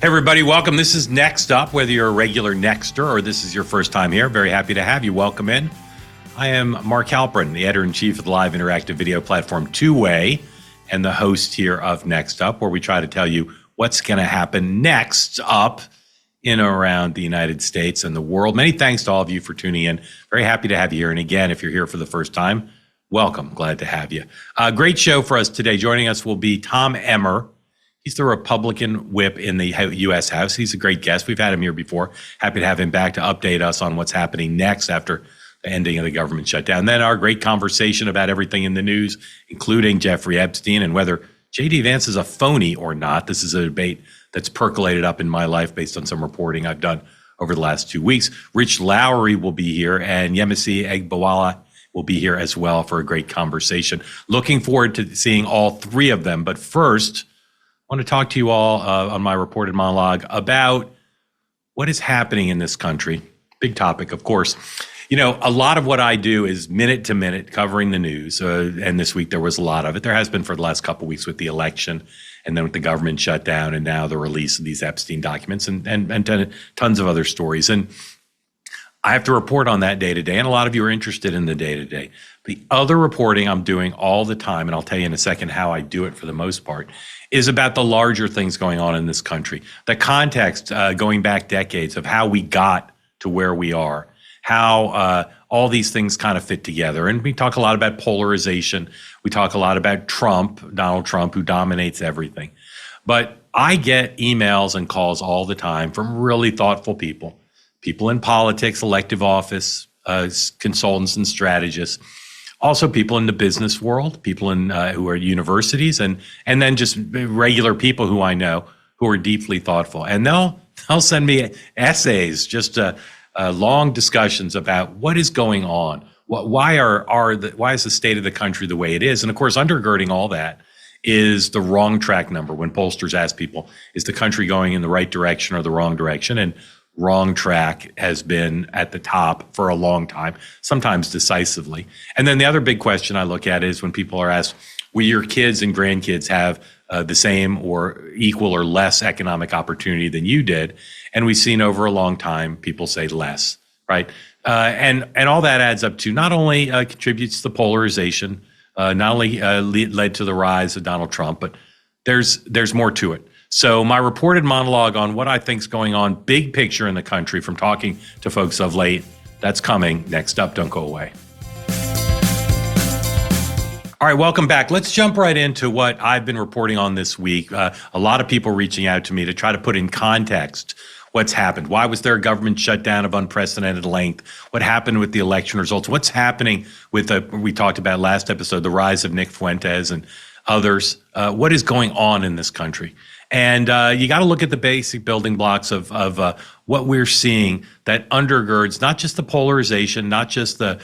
Hey everybody, welcome. This is Next Up. Whether you're a regular Nexter or this is your first time here, very happy to have you. Welcome in. I am Mark Halperin, the editor-in-chief of the live interactive video platform Two Way, and the host here of Next Up, where we try to tell you what's going to happen next up in and around the United States and the world. Many thanks to all of you for tuning in. Very happy to have you here. And again, if you're here for the first time, welcome. Glad to have you. Great show for us today. Joining us will be Tom Emmer. He's the Republican whip in the U.S. House. He's a great guest. We've had him here before. Happy to have him back to update us on what's happening next after the ending of the government shutdown. Then our great conversation about everything in the news, including Jeffrey Epstein and whether J.D. Vance is a phony or not. This is a debate that's percolated up in my life based on some reporting I've done over the last 2 weeks. Rich Lowry will be here, and Yemisi Egbewole will be here as well for a great conversation. Looking forward to seeing all three of them. But first, I want to talk to you all on my reported monologue about what is happening in this country. Big topic, of course. You know, a lot of what I do is minute to minute covering the news. And this week there was a lot of it. There has been for the last couple of weeks with the election and then with the government shutdown and now the release of these Epstein documents and tons of other stories. And I have to report on that day to day. And a lot of you are interested in the day to day. The other reporting I'm doing all the time, and I'll tell you in a second how I do it for the most part, is about the larger things going on in this country. The context going back decades of how we got to where we are, how all these things kind of fit together. And we talk a lot about polarization. We talk a lot about Trump, Donald Trump, who dominates everything. But I get emails and calls all the time from really thoughtful people in politics, elective office, consultants and strategists, also people in the business world, people in who are at universities, and then just regular people who I know who are deeply thoughtful. And they'll send me essays, just long discussions about what is going on, why is the state of the country the way it is, and of course, undergirding all that is the wrong track number. When pollsters ask people, is the country going in the right direction or the wrong direction? And wrong track has been at the top for a long time, sometimes decisively. And then the other big question I look at is when people are asked, will your kids and grandkids have the same or equal or less economic opportunity than you did? And we've seen over a long time, people say less, right? And all that adds up to not only contributes to the polarization, not only led to the rise of Donald Trump, but there's more to it. So my reported monologue on what I think is going on, big picture in the country from talking to folks of late, that's coming next up. Don't go away. All right, welcome back. Let's jump right into what I've been reporting on this week. A lot of people reaching out to me to try to put in context what's happened. Why was there a government shutdown of unprecedented length? What happened with the election results? What's happening with, we talked about last episode, the rise of Nick Fuentes and others. What is going on in this country? And you got to look at the basic building blocks of what we're seeing that undergirds not just the polarization, not just the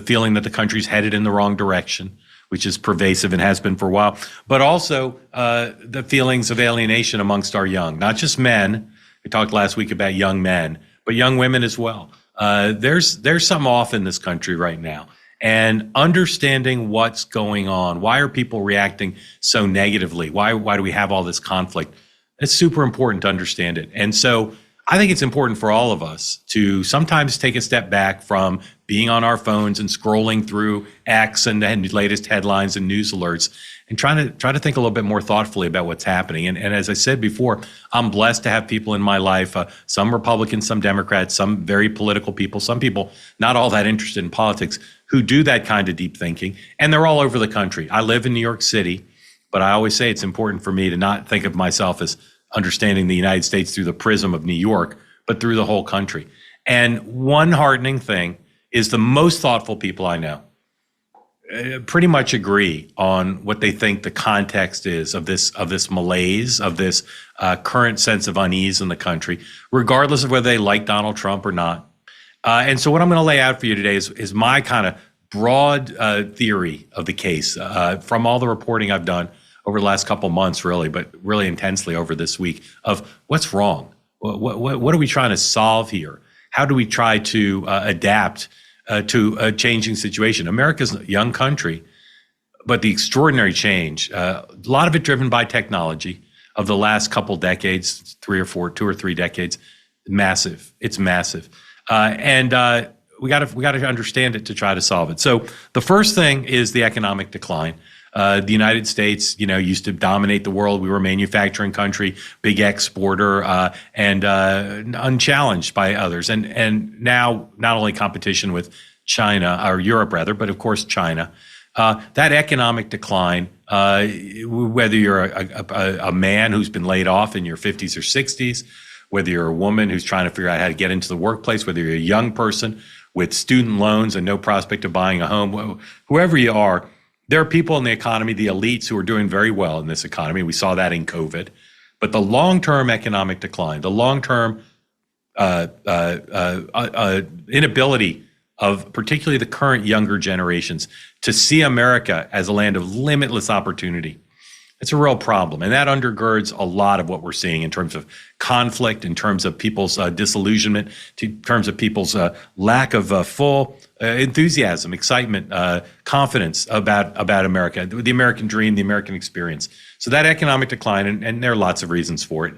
feeling that the country's headed in the wrong direction, which is pervasive and has been for a while, but also the feelings of alienation amongst our young, not just men. We talked last week about young men, but young women as well. There's something off in this country right now. And understanding what's going on, why are people reacting so negatively? Why do we have all this conflict? It's super important to understand it. And so I think it's important for all of us to sometimes take a step back from being on our phones and scrolling through X and the latest headlines and news alerts and try to think a little bit more thoughtfully about what's happening. And as I said before, I'm blessed to have people in my life, some Republicans, some Democrats, some very political people, some people not all that interested in politics, who do that kind of deep thinking, and they're all over the country. I live in New York City, but I always say it's important for me to not think of myself as understanding the United States through the prism of New York, but through the whole country. And one heartening thing is the most thoughtful people I know pretty much agree on what they think the context is of this malaise, of this current sense of unease in the country, regardless of whether they like Donald Trump or not. And so what I'm going to lay out for you today is my kind of broad theory of the case from all the reporting I've done over the last couple months, really, but really intensely over this week, of what's wrong. What are we trying to solve here? How do we try to adapt to a changing situation? America's a young country, but the extraordinary change, a lot of it driven by technology, of the last couple decades, 2 or 3 decades, massive. It's massive. And we got to understand it to try to solve it. So the first thing is the economic decline. The United States, used to dominate the world. We were a manufacturing country, big exporter, and unchallenged by others. And now not only competition with China, or Europe rather, but of course China. That economic decline, whether you're a man who's been laid off in your 50s or 60s, whether you're a woman who's trying to figure out how to get into the workplace, whether you're a young person with student loans and no prospect of buying a home, whoever you are, there are people in the economy, the elites, who are doing very well in this economy. We saw that in COVID. But the long-term economic decline, the long-term inability of particularly the current younger generations to see America as a land of limitless opportunity, it's a real problem. And that undergirds a lot of what we're seeing in terms of conflict, in terms of people's disillusionment, in terms of people's lack of full enthusiasm, excitement, confidence about America, the American dream, the American experience. So that economic decline, and there are lots of reasons for it,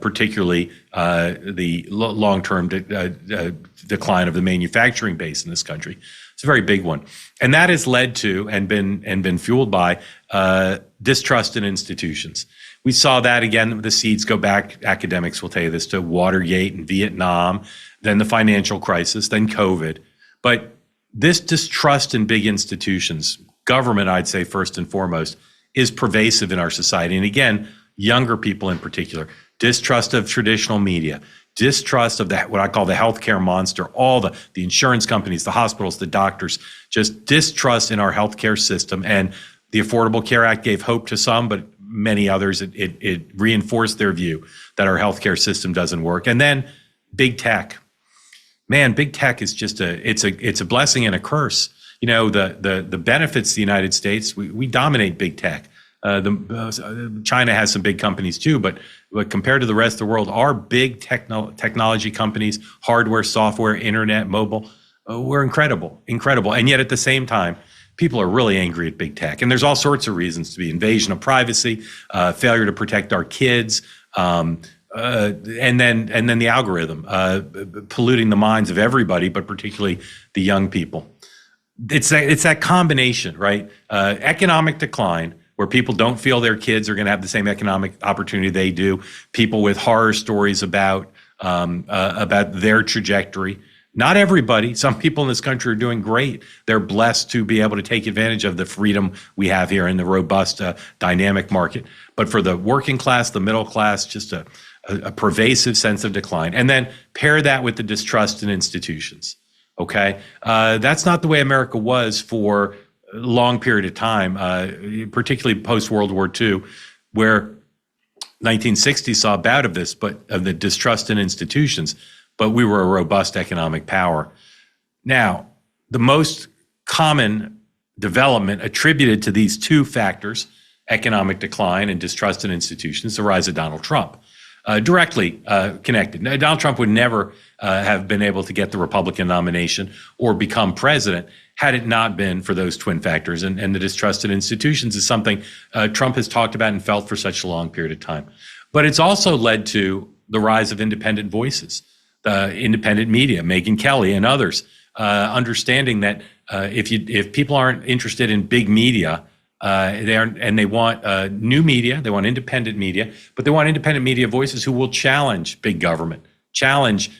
particularly the long-term decline of the manufacturing base in this country. It's a very big one. And that has led to and been fueled by distrust in institutions. We saw that again, the seeds go back, academics will tell you this, to Watergate and Vietnam, then the financial crisis, then COVID. But this distrust in big institutions, government, I'd say first and foremost, is pervasive in our society. And again, younger people in particular, distrust of traditional media, distrust of what I call the healthcare monster, all the insurance companies, the hospitals, the doctors, just distrust in our healthcare system. And the Affordable Care Act gave hope to some, but many others, it reinforced their view that our healthcare system doesn't work. And then big tech. Man, big tech is just it's a blessing and a curse. The benefits of the United States, we dominate big tech. China has some big companies too, but compared to the rest of the world, our big technology companies, hardware, software, internet, mobile, we're incredible. And yet at the same time, people are really angry at big tech. And there's all sorts of reasons to be: invasion of privacy, failure to protect our kids, and then the algorithm, polluting the minds of everybody, but particularly the young people. It's that combination, right? Economic decline, where people don't feel their kids are going to have the same economic opportunity they do. People with horror stories about their trajectory. Not everybody. Some people in this country are doing great. They're blessed to be able to take advantage of the freedom we have here in the robust, dynamic market. But for the working class, the middle class, just a pervasive sense of decline. And then pair that with the distrust in institutions. Okay, that's not the way America was for a long period of time, particularly post-World War II, where 1960 saw a bout of this, but of the distrust in institutions, but we were a robust economic power. Now, the most common development attributed to these two factors, economic decline and distrust in institutions, the rise of Donald Trump. Directly connected. Now, Donald Trump would never have been able to get the Republican nomination or become president had it not been for those twin factors. And the distrust in institutions is something Trump has talked about and felt for such a long period of time. But it's also led to the rise of independent voices, independent media, Megyn Kelly and others, understanding that if people aren't interested in big media, they want new media, they want independent media, but they want independent media voices who will challenge big government, challenge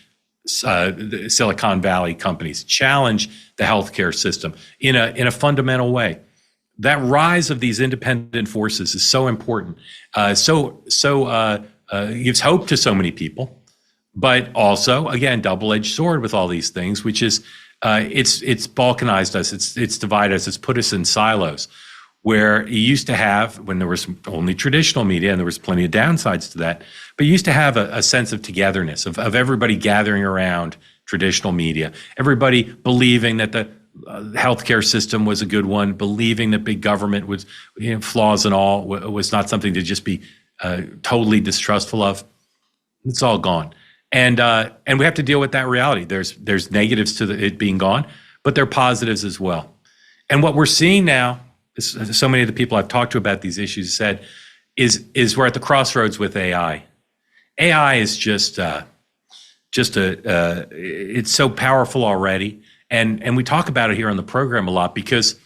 the Silicon Valley companies, challenge the healthcare system in a fundamental way. That rise of these independent forces is so important. Gives hope to so many people, but also, again, double-edged sword with all these things, which is it's balkanized us, it's divided us, it's put us in silos. Where you used to have, when there was only traditional media, and there was plenty of downsides to that, but you used to have a sense of togetherness, of everybody gathering around traditional media, everybody believing that the healthcare system was a good one, believing that big government was, flaws and all, was not something to just be totally distrustful of. It's all gone. And we have to deal with that reality. There's negatives to it being gone, but there are positives as well. And what we're seeing now, so many of the people I've talked to about these issues said, is we're at the crossroads with AI. AI is it's so powerful already, and we talk about it here on the program a lot because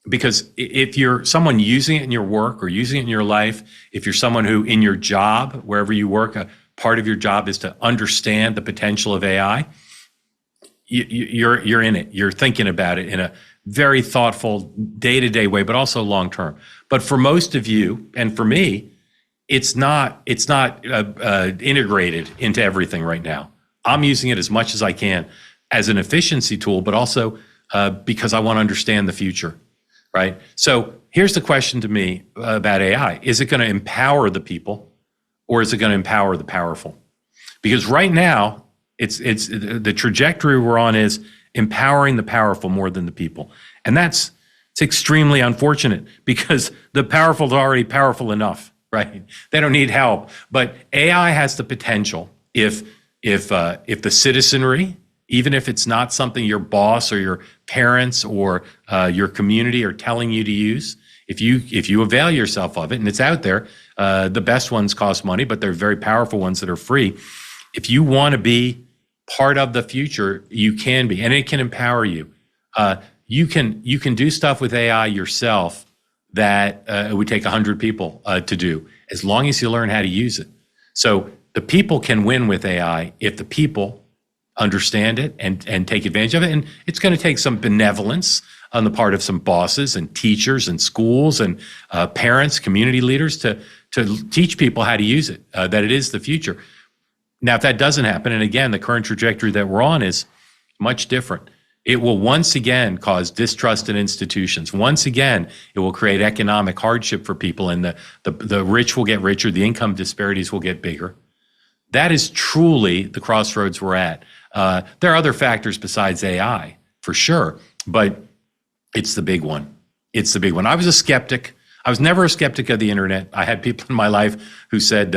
if you're someone using it in your work or using it in your life, if you're someone who in your job, wherever you work, a part of your job is to understand the potential of AI, you're in it. You're thinking about it in a very thoughtful day-to-day way, but also long-term. But for most of you, and for me, it's not integrated into everything right now. I'm using it as much as I can as an efficiency tool, but also because I want to understand the future, right? So here's the question to me about AI. Is it going to empower the people, or is it going to empower the powerful? Because right now, it's the trajectory we're on is empowering the powerful more than the people. And it's extremely unfortunate because the powerful are already powerful enough, right? They don't need help. But AI has the potential, if the citizenry, even if it's not something your boss or your parents or your community are telling you to use, if you avail yourself of it, and it's out there, the best ones cost money, but they're very powerful ones that are free. If you want to be part of the future, you can be, and it can empower you. You can do stuff with AI yourself that it would take 100 people to do, as long as you learn how to use it. So the people can win with AI if the people understand it and take advantage of it. And it's going to take some benevolence on the part of some bosses and teachers and schools and parents, community leaders to teach people how to use it, that it is the future. Now, if that doesn't happen, and again, the current trajectory that we're on is much different, it will once again cause distrust in institutions. Once again, it will create economic hardship for people, and the rich will get richer, the income disparities will get bigger. That is truly the crossroads we're at. There are other factors besides AI, for sure, but it's the big one. It's the big one. I was a skeptic. I was never a skeptic of the internet. I had people in my life who said,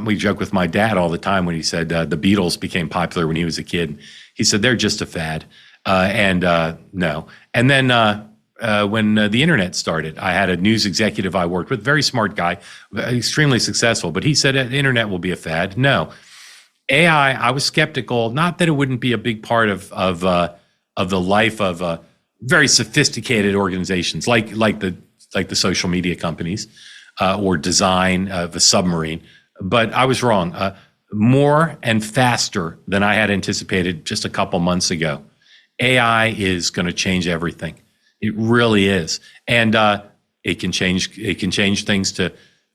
we joke with my dad all the time when he said the Beatles became popular when he was a kid. He said, they're just a fad. No. And then when the internet started, I had a news executive I worked with, very smart guy, extremely successful, but he said the internet will be a fad. No. AI, I was skeptical, not that it wouldn't be a big part of the life of very sophisticated organizations like the social media companies or design of a submarine, but I was wrong. More and faster than I had anticipated just a couple months ago. AI is going to change everything. It really is, and it can change things to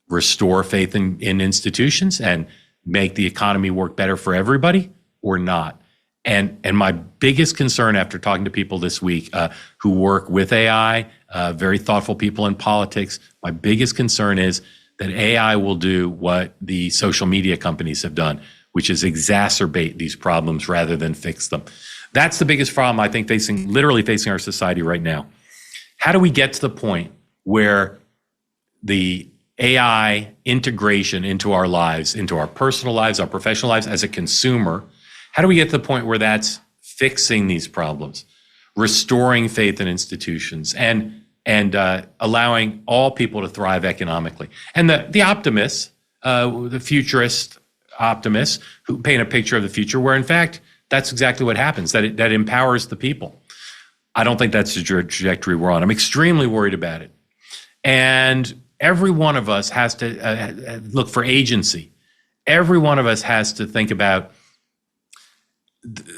restore faith in institutions and make the economy work better for everybody, or not. And my biggest concern after talking to people this week who work with AI, very thoughtful people in politics, my biggest concern is that AI will do what the social media companies have done, which is exacerbate these problems rather than fix them. That's the biggest problem I think literally facing our society right now. How do we get to the point where the AI integration into our lives, into our personal lives, our professional lives as a consumer, how do we get to the point where that's fixing these problems, restoring faith in institutions, and allowing all people to thrive economically? And the optimists, the futurist optimists who paint a picture of the future where, in fact, that's exactly what happens, that empowers the people. I don't think that's the trajectory we're on. I'm extremely worried about it. And every one of us has to look for agency. Every one of us has to think about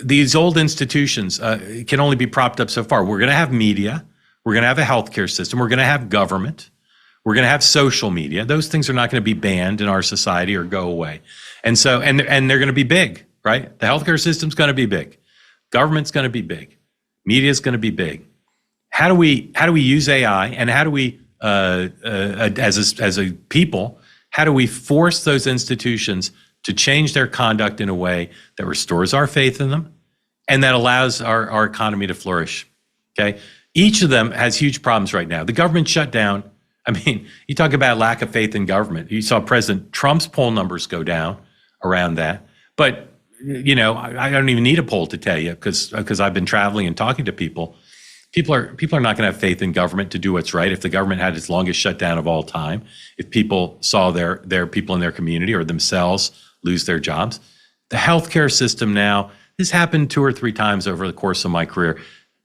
these old institutions can only be propped up so far. We're going to have media. We're going to have a healthcare system. We're going to have government. We're going to have social media. Those things are not going to be banned in our society or go away. And so, and they're going to be big, right? The healthcare system's going to be big. Government's going to be big. Media's going to be big. How do we use AI, and how do we, as a people, how do we force those institutions to change their conduct in a way that restores our faith in them and that allows our economy to flourish? Okay. Each of them has huge problems right now. The government shutdown. I mean, you talk about lack of faith in government. You saw President Trump's poll numbers go down around that. But, I don't even need a poll to tell you because I've been traveling and talking to people. People are not going to have faith in government to do what's right. If the government had its longest shutdown of all time, if people saw their people in their community or themselves lose their jobs, the healthcare system now, this happened 2 or 3 times over the course of my career.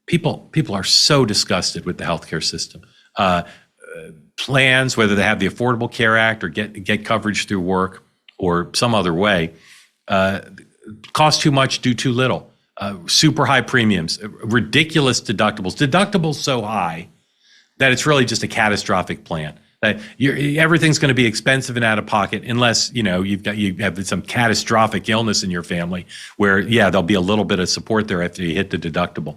People are so disgusted with the healthcare system. Plans, whether they have the Affordable Care Act or get coverage through work or some other way, cost too much, do too little. Super high premiums, ridiculous deductibles so high that it's really just a catastrophic plan. Everything's going to be expensive and out of pocket unless you have some catastrophic illness in your family where there'll be a little bit of support there after you hit the deductible.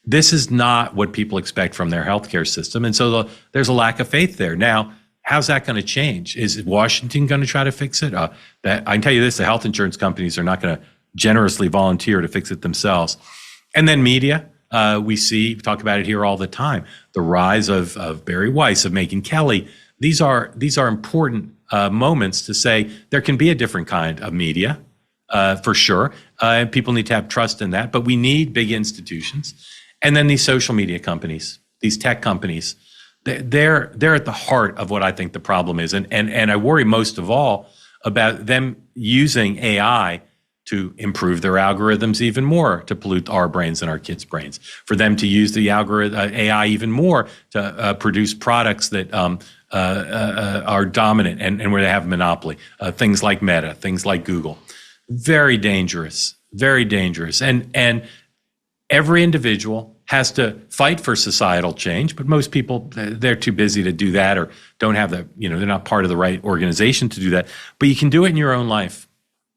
This is not what people expect from their healthcare system, and so there's a lack of faith there. Now, how's that going to change? Is Washington going to try to fix it? I can tell you this: the health insurance companies are not going to generously volunteer to fix it themselves. And then media, we talk about it here all the time. The rise of Barry Weiss, of Megyn Kelly. These are important moments to say there can be a different kind of media, for sure. People need to have trust in that, but we need big institutions. And then these social media companies, these tech companies, they're at the heart of what I think the problem is. And I worry most of all about them using AI to improve their algorithms even more, to pollute our brains and our kids' brains, for them to use the AI even more to produce products that are dominant and where they have a monopoly. Things like Meta, things like Google. Very dangerous, very dangerous. And every individual has to fight for societal change, but most people, they're too busy to do that or don't have they're not part of the right organization to do that. But you can do it in your own life.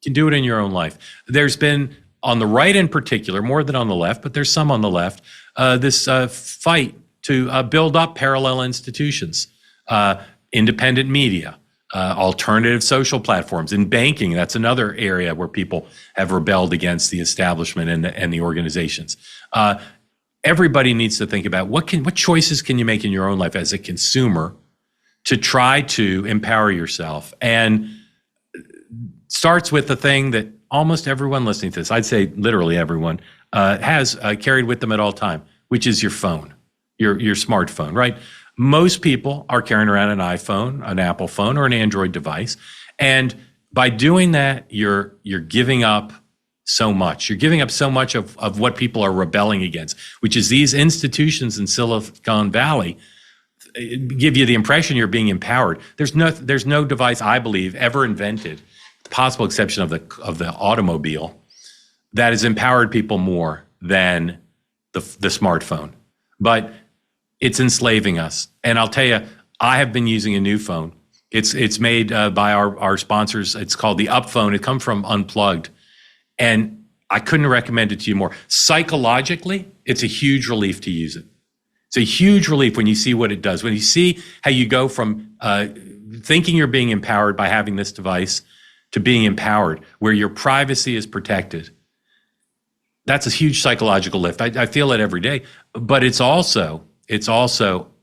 You can do it in your own life. There's been, on the right in particular, more than on the left, but there's some on the left, this fight to build up parallel institutions, independent media, alternative social platforms. In banking, that's another area where people have rebelled against the establishment and the organizations. Everybody needs to think about what choices can you make in your own life as a consumer to try to empower yourself. And starts with the thing that almost everyone listening to this, I'd say literally everyone, has carried with them at all time, which is your phone, your smartphone, right? Most people are carrying around an iPhone, an Apple phone, or an Android device. And by doing that, you're giving up so much. You're giving up so much of what people are rebelling against, which is these institutions in Silicon Valley give you the impression you're being empowered. There's no device, I believe, ever invented, the possible exception of the automobile, that has empowered people more than the smartphone. But it's enslaving us. And I'll tell you, I have been using a new phone. It's made by our sponsors. It's called the Up Phone. It comes from Unplugged. And I couldn't recommend it to you more. Psychologically, it's a huge relief to use it. It's a huge relief when you see what it does. When you see how you go from thinking you're being empowered by having this device to being empowered, where your privacy is protected. That's a huge psychological lift. I feel it every day. But it's also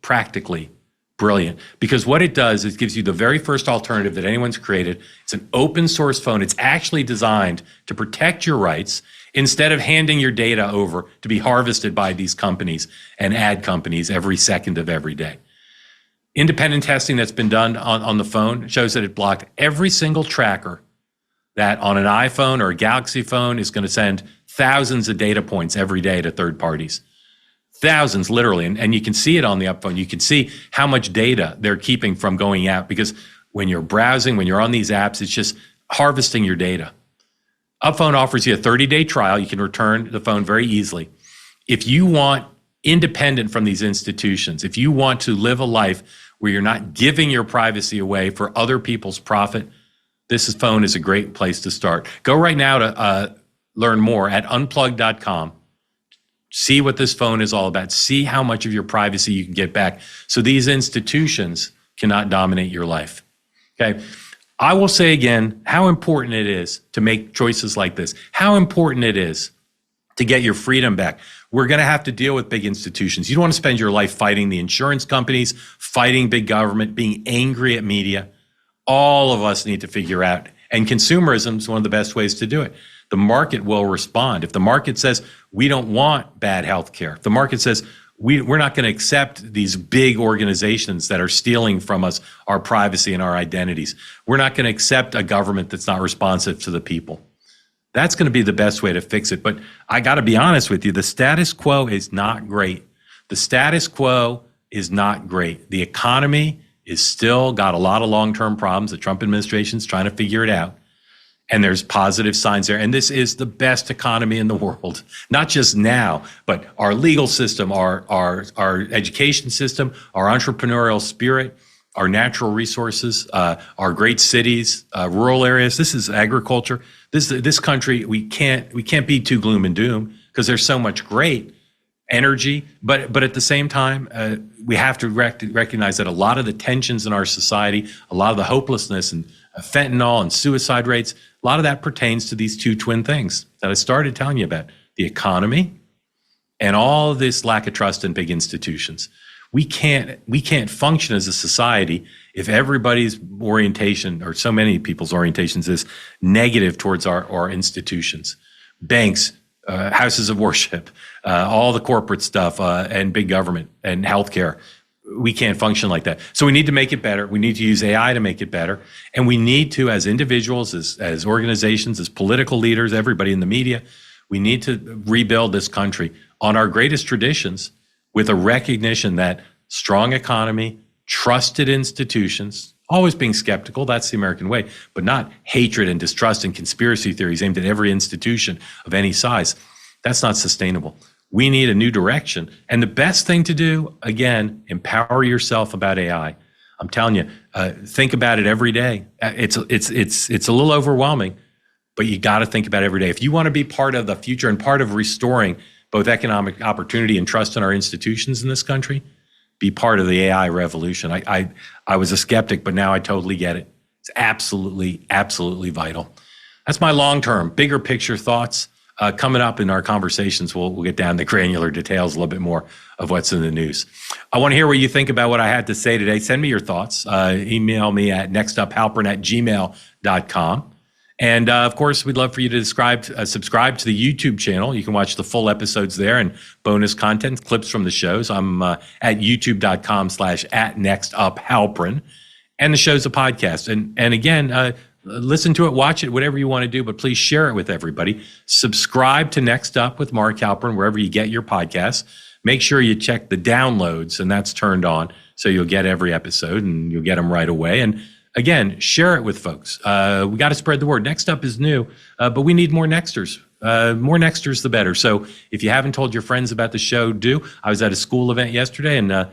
practically brilliant, because what it does is it gives you the very first alternative that anyone's created. It's an open source phone. It's actually designed to protect your rights instead of handing your data over to be harvested by these companies and ad companies every second of every day. Independent testing that's been done on the phone shows that it blocked every single tracker that on an iPhone or a Galaxy phone is going to send thousands of data points every day to third parties. Thousands, literally. And you can see it on the Up Phone. You can see how much data they're keeping from going out, because when you're browsing, when you're on these apps, it's just harvesting your data. Up Phone offers you a 30-day trial. You can return the phone very easily. If you want independent from these institutions, if you want to live a life where you're not giving your privacy away for other people's profit, this phone is a great place to start. Go right now to learn more at unplugged.com. See what this phone is all about. See how much of your privacy you can get back so these institutions cannot dominate your life. Okay. I will say again how important it is to make choices like this, how important it is to get your freedom back. We're going to have to deal with big institutions. You don't want to spend your life fighting the insurance companies, fighting big government, being angry at media. All of us need to figure out, and consumerism is one of the best ways to do it. The market will respond. If the market says we don't want bad health care, if the market says We're not going to accept these big organizations that are stealing from us our privacy and our identities. We're not going to accept a government that's not responsive to the people. That's going to be the best way to fix it. But I got to be honest with you, the status quo is not great. The status quo is not great. The economy is still got a lot of long-term problems. The Trump administration is trying to figure it out. And there's positive signs there. And this is the best economy in the world, not just now, but our legal system, our education system, our entrepreneurial spirit, our natural resources, our great cities, rural areas. This is agriculture. This country, we can't be too gloom and doom because there's so much great energy. But at the same time, we have to recognize that a lot of the tensions in our society, a lot of the hopelessness and fentanyl and suicide rates, a lot of that pertains to these two twin things that I started telling you about, the economy and all of this lack of trust in big institutions. We can't function as a society if everybody's orientation, or so many people's orientations, is negative towards our institutions, banks, houses of worship, all the corporate stuff, and big government and healthcare. We can't function like that. So we need to make it better. We need to use AI to make it better. And we need to, as individuals, as organizations, as political leaders, everybody in the media, we need to rebuild this country on our greatest traditions with a recognition that strong economy, trusted institutions, always being skeptical, that's the American way, but not hatred and distrust and conspiracy theories aimed at every institution of any size. That's not sustainable. We need a new direction. And the best thing to do, again, empower yourself about AI. I'm telling you, think about it every day. It's a little overwhelming, but you got to think about it every day. If you want to be part of the future and part of restoring both economic opportunity and trust in our institutions in this country, be part of the AI revolution. I was a skeptic, but now I totally get it. It's absolutely vital. That's my long-term, bigger picture thoughts. Coming up in our conversations, we'll get down to granular details a little bit more of what's in the news. I want to hear what you think about what I had to say today. Send me your thoughts. Email me at nextuphalperin@gmail.com. And of course, we'd love for you to subscribe to the YouTube channel. You can watch the full episodes there and bonus content, clips from the shows. I'm at youtube.com/@nextuphalperin. And the show's a podcast. And again, listen to it, watch it, whatever you want to do, but please share it with everybody. Subscribe to Next Up with Mark Halperin, wherever you get your podcasts. Make sure you check the downloads, and that's turned on, so you'll get every episode, and you'll get them right away. And again, share it with folks. We got to spread the word. Next Up is new, but we need more Nexters. More Nexters, the better. So if you haven't told your friends about the show, do. I was at a school event yesterday, and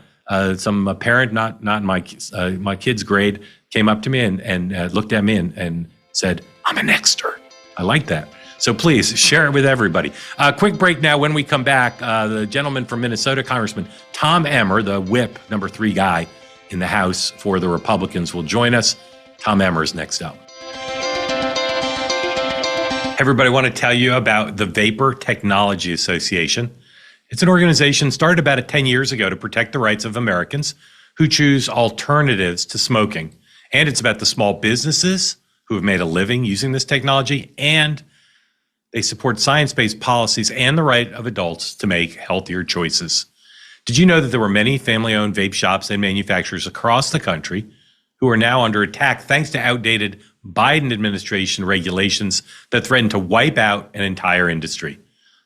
some parent, not in my kid's grade, came up to me and looked at me and said, "I'm a Nexter." I like that. So please share it with everybody. Quick break now. When we come back, the gentleman from Minnesota, Congressman Tom Emmer, the whip number 3 guy in the House for the Republicans, will join us. Tom Emmer is next up. Everybody, I want to tell you about the Vapor Technology Association. It's an organization started about 10 years ago to protect the rights of Americans who choose alternatives to smoking. And it's about the small businesses who have made a living using this technology, and they support science-based policies and the right of adults to make healthier choices. Did you know that there were many family-owned vape shops and manufacturers across the country who are now under attack thanks to outdated Biden administration regulations that threaten to wipe out an entire industry?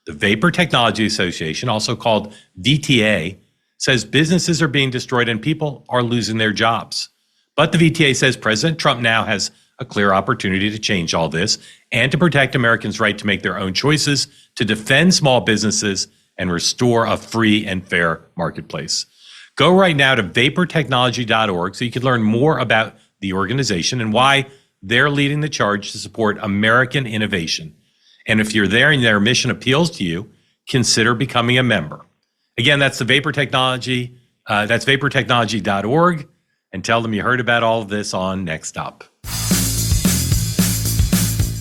The Vapor Technology Association, also called VTA, says businesses are being destroyed and people are losing their jobs. But the VTA says President Trump now has a clear opportunity to change all this and to protect Americans' right to make their own choices, to defend small businesses, and restore a free and fair marketplace. Go right now to vaportechnology.org so you can learn more about the organization and why they're leading the charge to support American innovation. And if you're there and their mission appeals to you, consider becoming a member. Again, that's the Vapor Technology. That's vaportechnology.org. And tell them you heard about all of this on Next Up.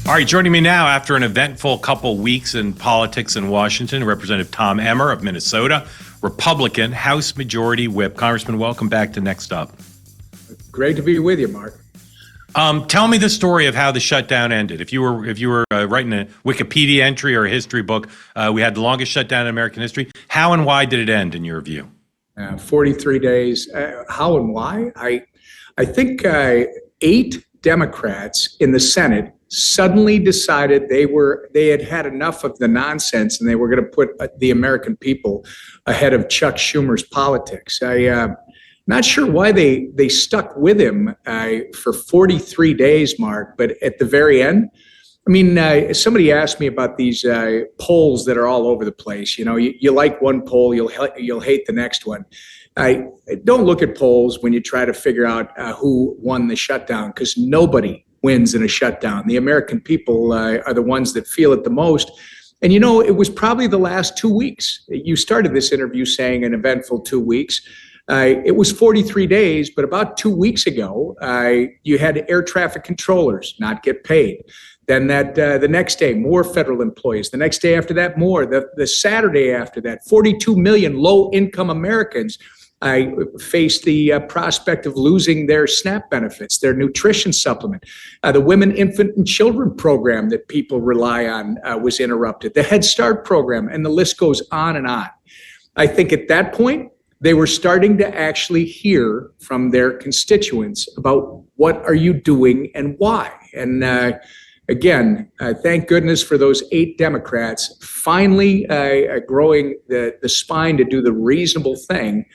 All right, joining me now after an eventful couple weeks in politics in Washington, Representative Tom Emmer of Minnesota, Republican, House Majority Whip. Congressman, welcome back to Next Up. Great to be with you, Mark. Tell me the story of how the shutdown ended. If you were writing a Wikipedia entry or a history book, we had the longest shutdown in American history. How and why did it end, in your view? 43 days. How and why? I think 8 Democrats in the Senate suddenly decided they had had enough of the nonsense and they were going to put the American people ahead of Chuck Schumer's politics. Not sure why they stuck with him for 43 days, Mark, but at the very end, I mean, somebody asked me about these polls that are all over the place. You know, you like one poll, you'll hate the next one. I don't look at polls when you try to figure out who won the shutdown, because nobody wins in a shutdown. The American people are the ones that feel it the most. And, you know, it was probably the last 2 weeks. You started this interview saying an eventful 2 weeks. It was 43 days, but about 2 weeks ago, you had air traffic controllers not get paid. Then the next day, more federal employees. The next day after that, more. The Saturday after that, 42 million low-income Americans faced the prospect of losing their SNAP benefits, their nutrition supplement. The Women, Infant, and Children program that people rely on was interrupted. The Head Start program, and the list goes on and on. I think at that point, they were starting to actually hear from their constituents about what are you doing and why. And again, thank goodness for those 8 Democrats finally growing the spine to do the reasonable thing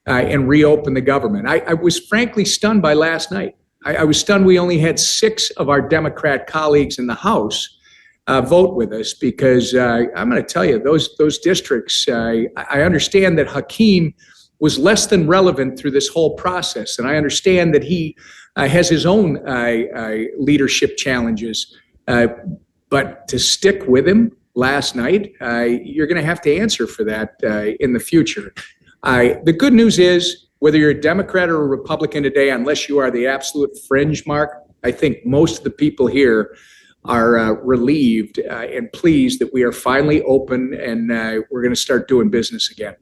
and reopen the government. I was frankly stunned by last night. I was stunned we only had 6 of our Democrat colleagues in the House vote with us, because I'm going to tell you, those districts, I understand that Hakeem was less than relevant through this whole process. And I understand that he has his own leadership challenges. But to stick with him last night, you're going to have to answer for that in the future. The good news is, whether you're a Democrat or a Republican today, unless you are the absolute fringe, Mark, I think most of the people here are relieved and pleased that we are finally open and we're going to start doing business again.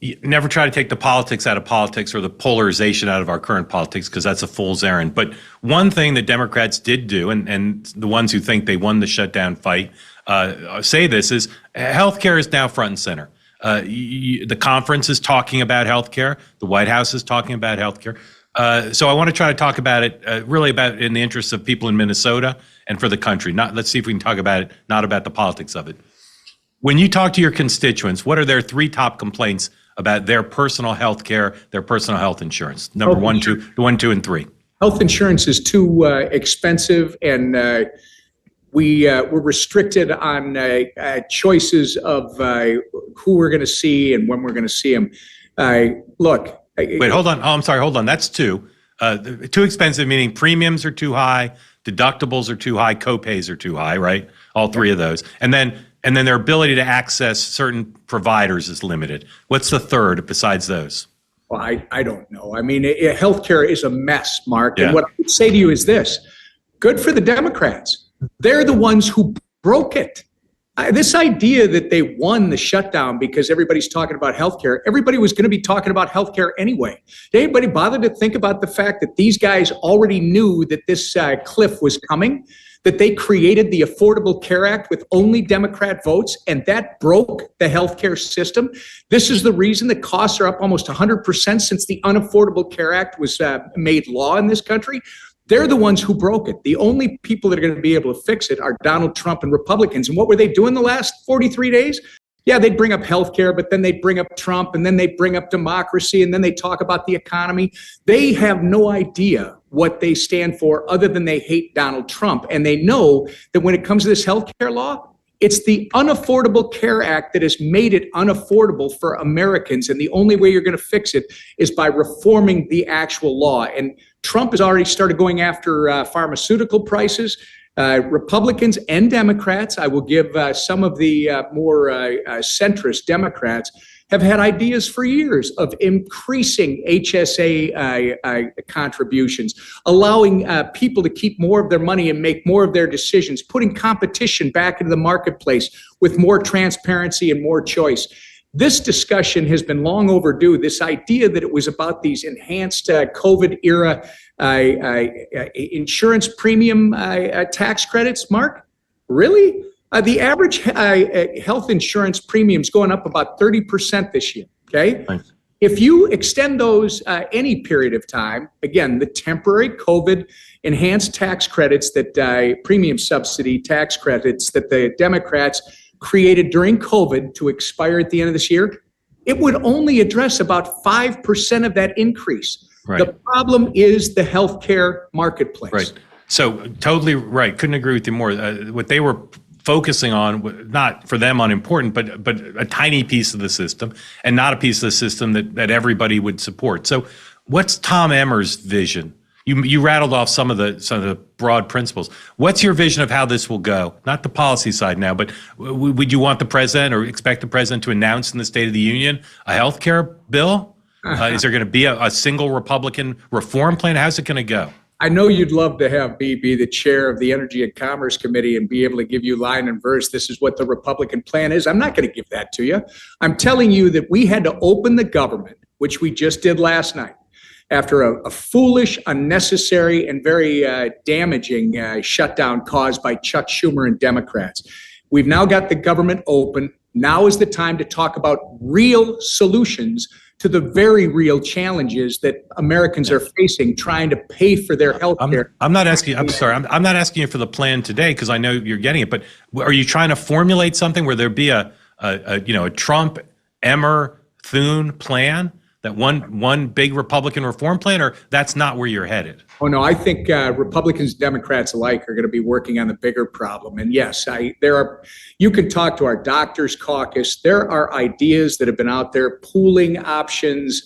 You never try to take the politics out of politics or the polarization out of our current politics, because that's a fool's errand. But one thing that Democrats did do, and the ones who think they won the shutdown fight say this, is healthcare is now front and center. The conference is talking about healthcare. The White House is talking about healthcare. So I want to try to talk about it really about in the interests of people in Minnesota and for the country. Let's see if we can talk about it, not about the politics of it. When you talk to your constituents, what are their 3 top complaints about their personal health care, their personal health insurance? Number 1, 2, and 3. Health insurance is too expensive, and we're restricted on choices of who we're going to see and when we're going to see them. Look. Wait, hold on. Oh, I'm sorry. Hold on. That's 2. Too expensive, meaning premiums are too high, deductibles are too high, copays are too high, right? All 3 of those. And then their ability to access certain providers is limited. What's the 3rd besides those? Well, I don't know. I mean, healthcare is a mess, Mark. Yeah. And what I would say to you is this: good for the Democrats. They're the ones who broke it. This idea that they won the shutdown because everybody's talking about healthcare, everybody was going to be talking about healthcare anyway. Did anybody bother to think about the fact that these guys already knew that this cliff was coming? That they created the Affordable Care Act with only Democrat votes, and that broke the healthcare system. This is the reason that costs are up almost 100% since the Unaffordable Care Act was made law in this country. They're the ones who broke it. The only people that are going to be able to fix it are Donald Trump and Republicans. And what were they doing the last 43 days? Yeah, they'd bring up healthcare, but then they'd bring up Trump, and then they'd bring up democracy, and then they talk about the economy. They have no idea what they stand for other than they hate Donald Trump. And they know that when it comes to this healthcare law, it's the Unaffordable Care Act that has made it unaffordable for Americans. And the only way you're going to fix it is by reforming the actual law. And Trump has already started going after pharmaceutical prices. Republicans and Democrats, I will give some of the more centrist Democrats, have had ideas for years of increasing HSA contributions, allowing people to keep more of their money and make more of their decisions, putting competition back into the marketplace with more transparency and more choice. This discussion has been long overdue. This idea that it was about these enhanced COVID era insurance premium tax credits, Mark? Really? The average health insurance premium's going up about 30% this year, okay? Thanks. If you extend those any period of time, again, the temporary COVID enhanced tax credits that premium subsidy tax credits that the Democrats created during COVID to expire at the end of this year, it would only address about 5% of that increase. Right. The problem is the healthcare marketplace. Right. So totally right. Couldn't agree with you more. What they were focusing on, not for them unimportant, but a tiny piece of the system, and not a piece of the system that everybody would support. So what's Tom Emmer's vision? You rattled off some of the broad principles. What's your vision of how this will go? Not the policy side now, but would you want the president or expect the president to announce in the State of the Union a health care bill? Is there going to be a single Republican reform plan? How's it going to go? I know you'd love to have me be the chair of the Energy and Commerce Committee and be able to give you line and verse. This is what the Republican plan is. I'm not going to give that to you. I'm telling you that we had to open the government, which we just did last night, after a foolish, unnecessary, and very damaging shutdown caused by Chuck Schumer and Democrats. We've now got the government open. Now is the time to talk about real solutions to the very real challenges that Americans are facing trying to pay for their health care. I'm not asking you for the plan today because I know you're getting it, but are you trying to formulate something where there be a Trump, Emmer, Thune plan, that one big Republican reform plan, or that's not where you're headed? Oh, no, I think Republicans and Democrats alike are going to be working on the bigger problem. And yes, you can talk to our doctors caucus. There are ideas that have been out there, pooling options,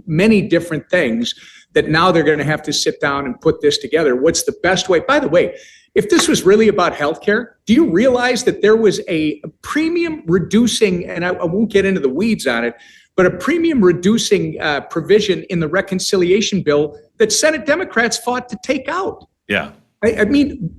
many different things that now they're going to have to sit down and put this together. What's the best way? By the way, if this was really about healthcare, do you realize that there was a premium reducing, and I won't get into the weeds on it, but a premium reducing provision in the reconciliation bill that Senate Democrats fought to take out? Yeah. I mean,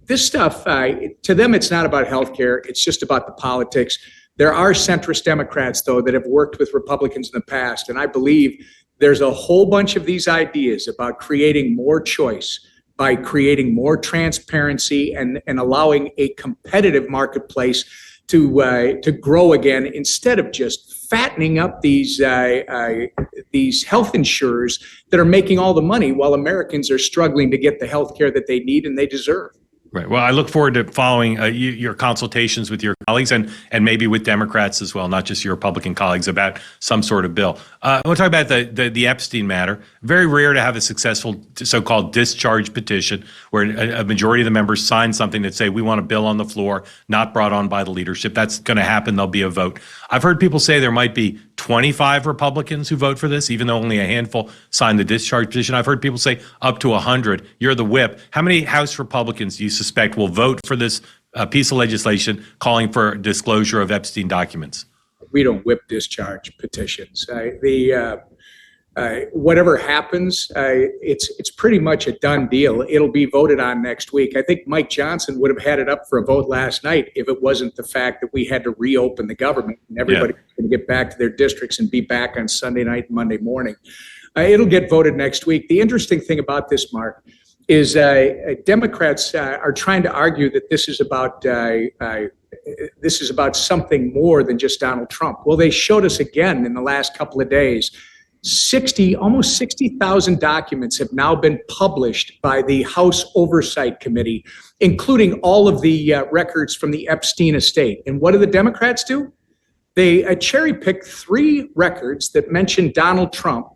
this stuff, to them, it's not about healthcare. It's just about the politics. There are centrist Democrats, though, that have worked with Republicans in the past. And I believe there's a whole bunch of these ideas about creating more choice by creating more transparency and allowing a competitive marketplace to grow again, instead of just fattening up these health insurers that are making all the money while Americans are struggling to get the health care that they need and they deserve. Right. Well, I look forward to following your consultations with your colleagues and maybe with Democrats as well, not just your Republican colleagues, about some sort of bill. We'll talk about the Epstein matter. Very rare to have a successful so-called discharge petition where a majority of the members sign something that say we want a bill on the floor, not brought on by the leadership. That's going to happen. There'll be a vote. I've heard people say there might be 25 Republicans who vote for this, even though only a handful signed the discharge petition. I've heard people say up to 100. You're the whip. How many House Republicans do you suspect will vote for this piece of legislation calling for disclosure of Epstein documents? We don't whip discharge petitions. Whatever happens, it's pretty much a done deal. It'll be voted on next week. I think Mike Johnson would have had it up for a vote last night if it wasn't the fact that we had to reopen the government and everybody was going to get back to their districts and be back on Sunday night and Monday morning. It'll get voted next week. The interesting thing about this, Mark, is Democrats are trying to argue that this is about something more than just Donald Trump. Well, they showed us again in the last couple of days. Almost 60,000 documents have now been published by the House Oversight Committee, including all of the records from the Epstein estate. And what do the Democrats do? They cherry pick 3 records that mention Donald Trump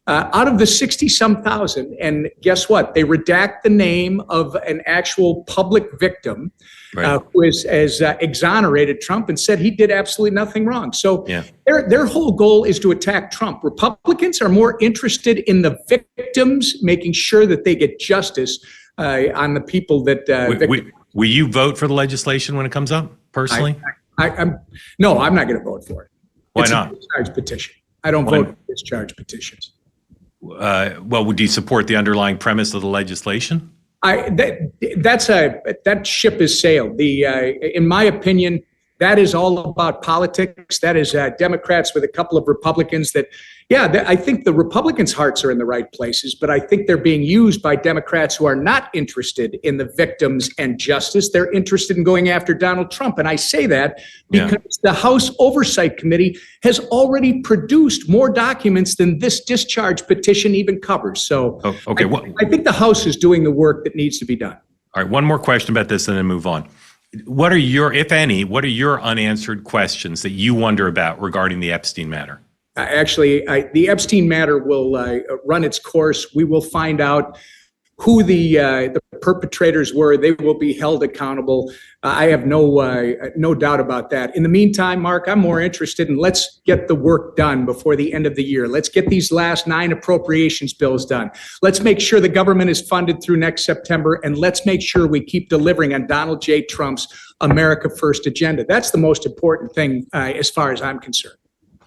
out of the 60-some thousand. And guess what? They redact the name of an actual public victim who has exonerated Trump and said he did absolutely nothing wrong. So their whole goal is to attack Trump. Republicans are more interested in the victims, making sure that they get justice on the people that. Will you vote for the legislation when it comes up personally? No, I'm not going to vote for it. Why not? It's a discharge petition. I don't vote for discharge petitions. Well, would you support the underlying premise of the legislation? That ship has sailed. In my opinion, That is all about politics. That is Democrats with a couple of Republicans that, I think the Republicans' hearts are in the right places, but I think they're being used by Democrats who are not interested in the victims and justice. They're interested in going after Donald Trump. And I say that because the House Oversight Committee has already produced more documents than this discharge petition even covers. So I think the House is doing the work that needs to be done. All right, one more question about this and then move on. What are your, if any, what are your unanswered questions that you wonder about regarding the Epstein matter? The Epstein matter will run its course. We will find out who the perpetrators were. They will be held accountable. I have no doubt about that. In the meantime, Mark, I'm more interested in let's get the work done before the end of the year. Let's get these last 9 appropriations bills done. Let's make sure the government is funded through next September, and let's make sure we keep delivering on Donald J. Trump's America First agenda. That's the most important thing as far as I'm concerned.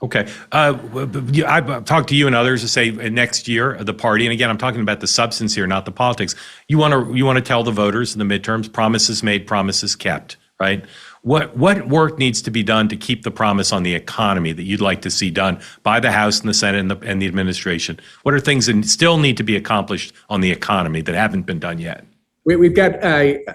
Okay. I've talked to you and others to say next year, the party, and again, I'm talking about the substance here, not the politics. You want to tell the voters in the midterms, promises made, promises kept, right? What work needs to be done to keep the promise on the economy that you'd like to see done by the House and the Senate and the administration? What are things that still need to be accomplished on the economy that haven't been done yet? We've got,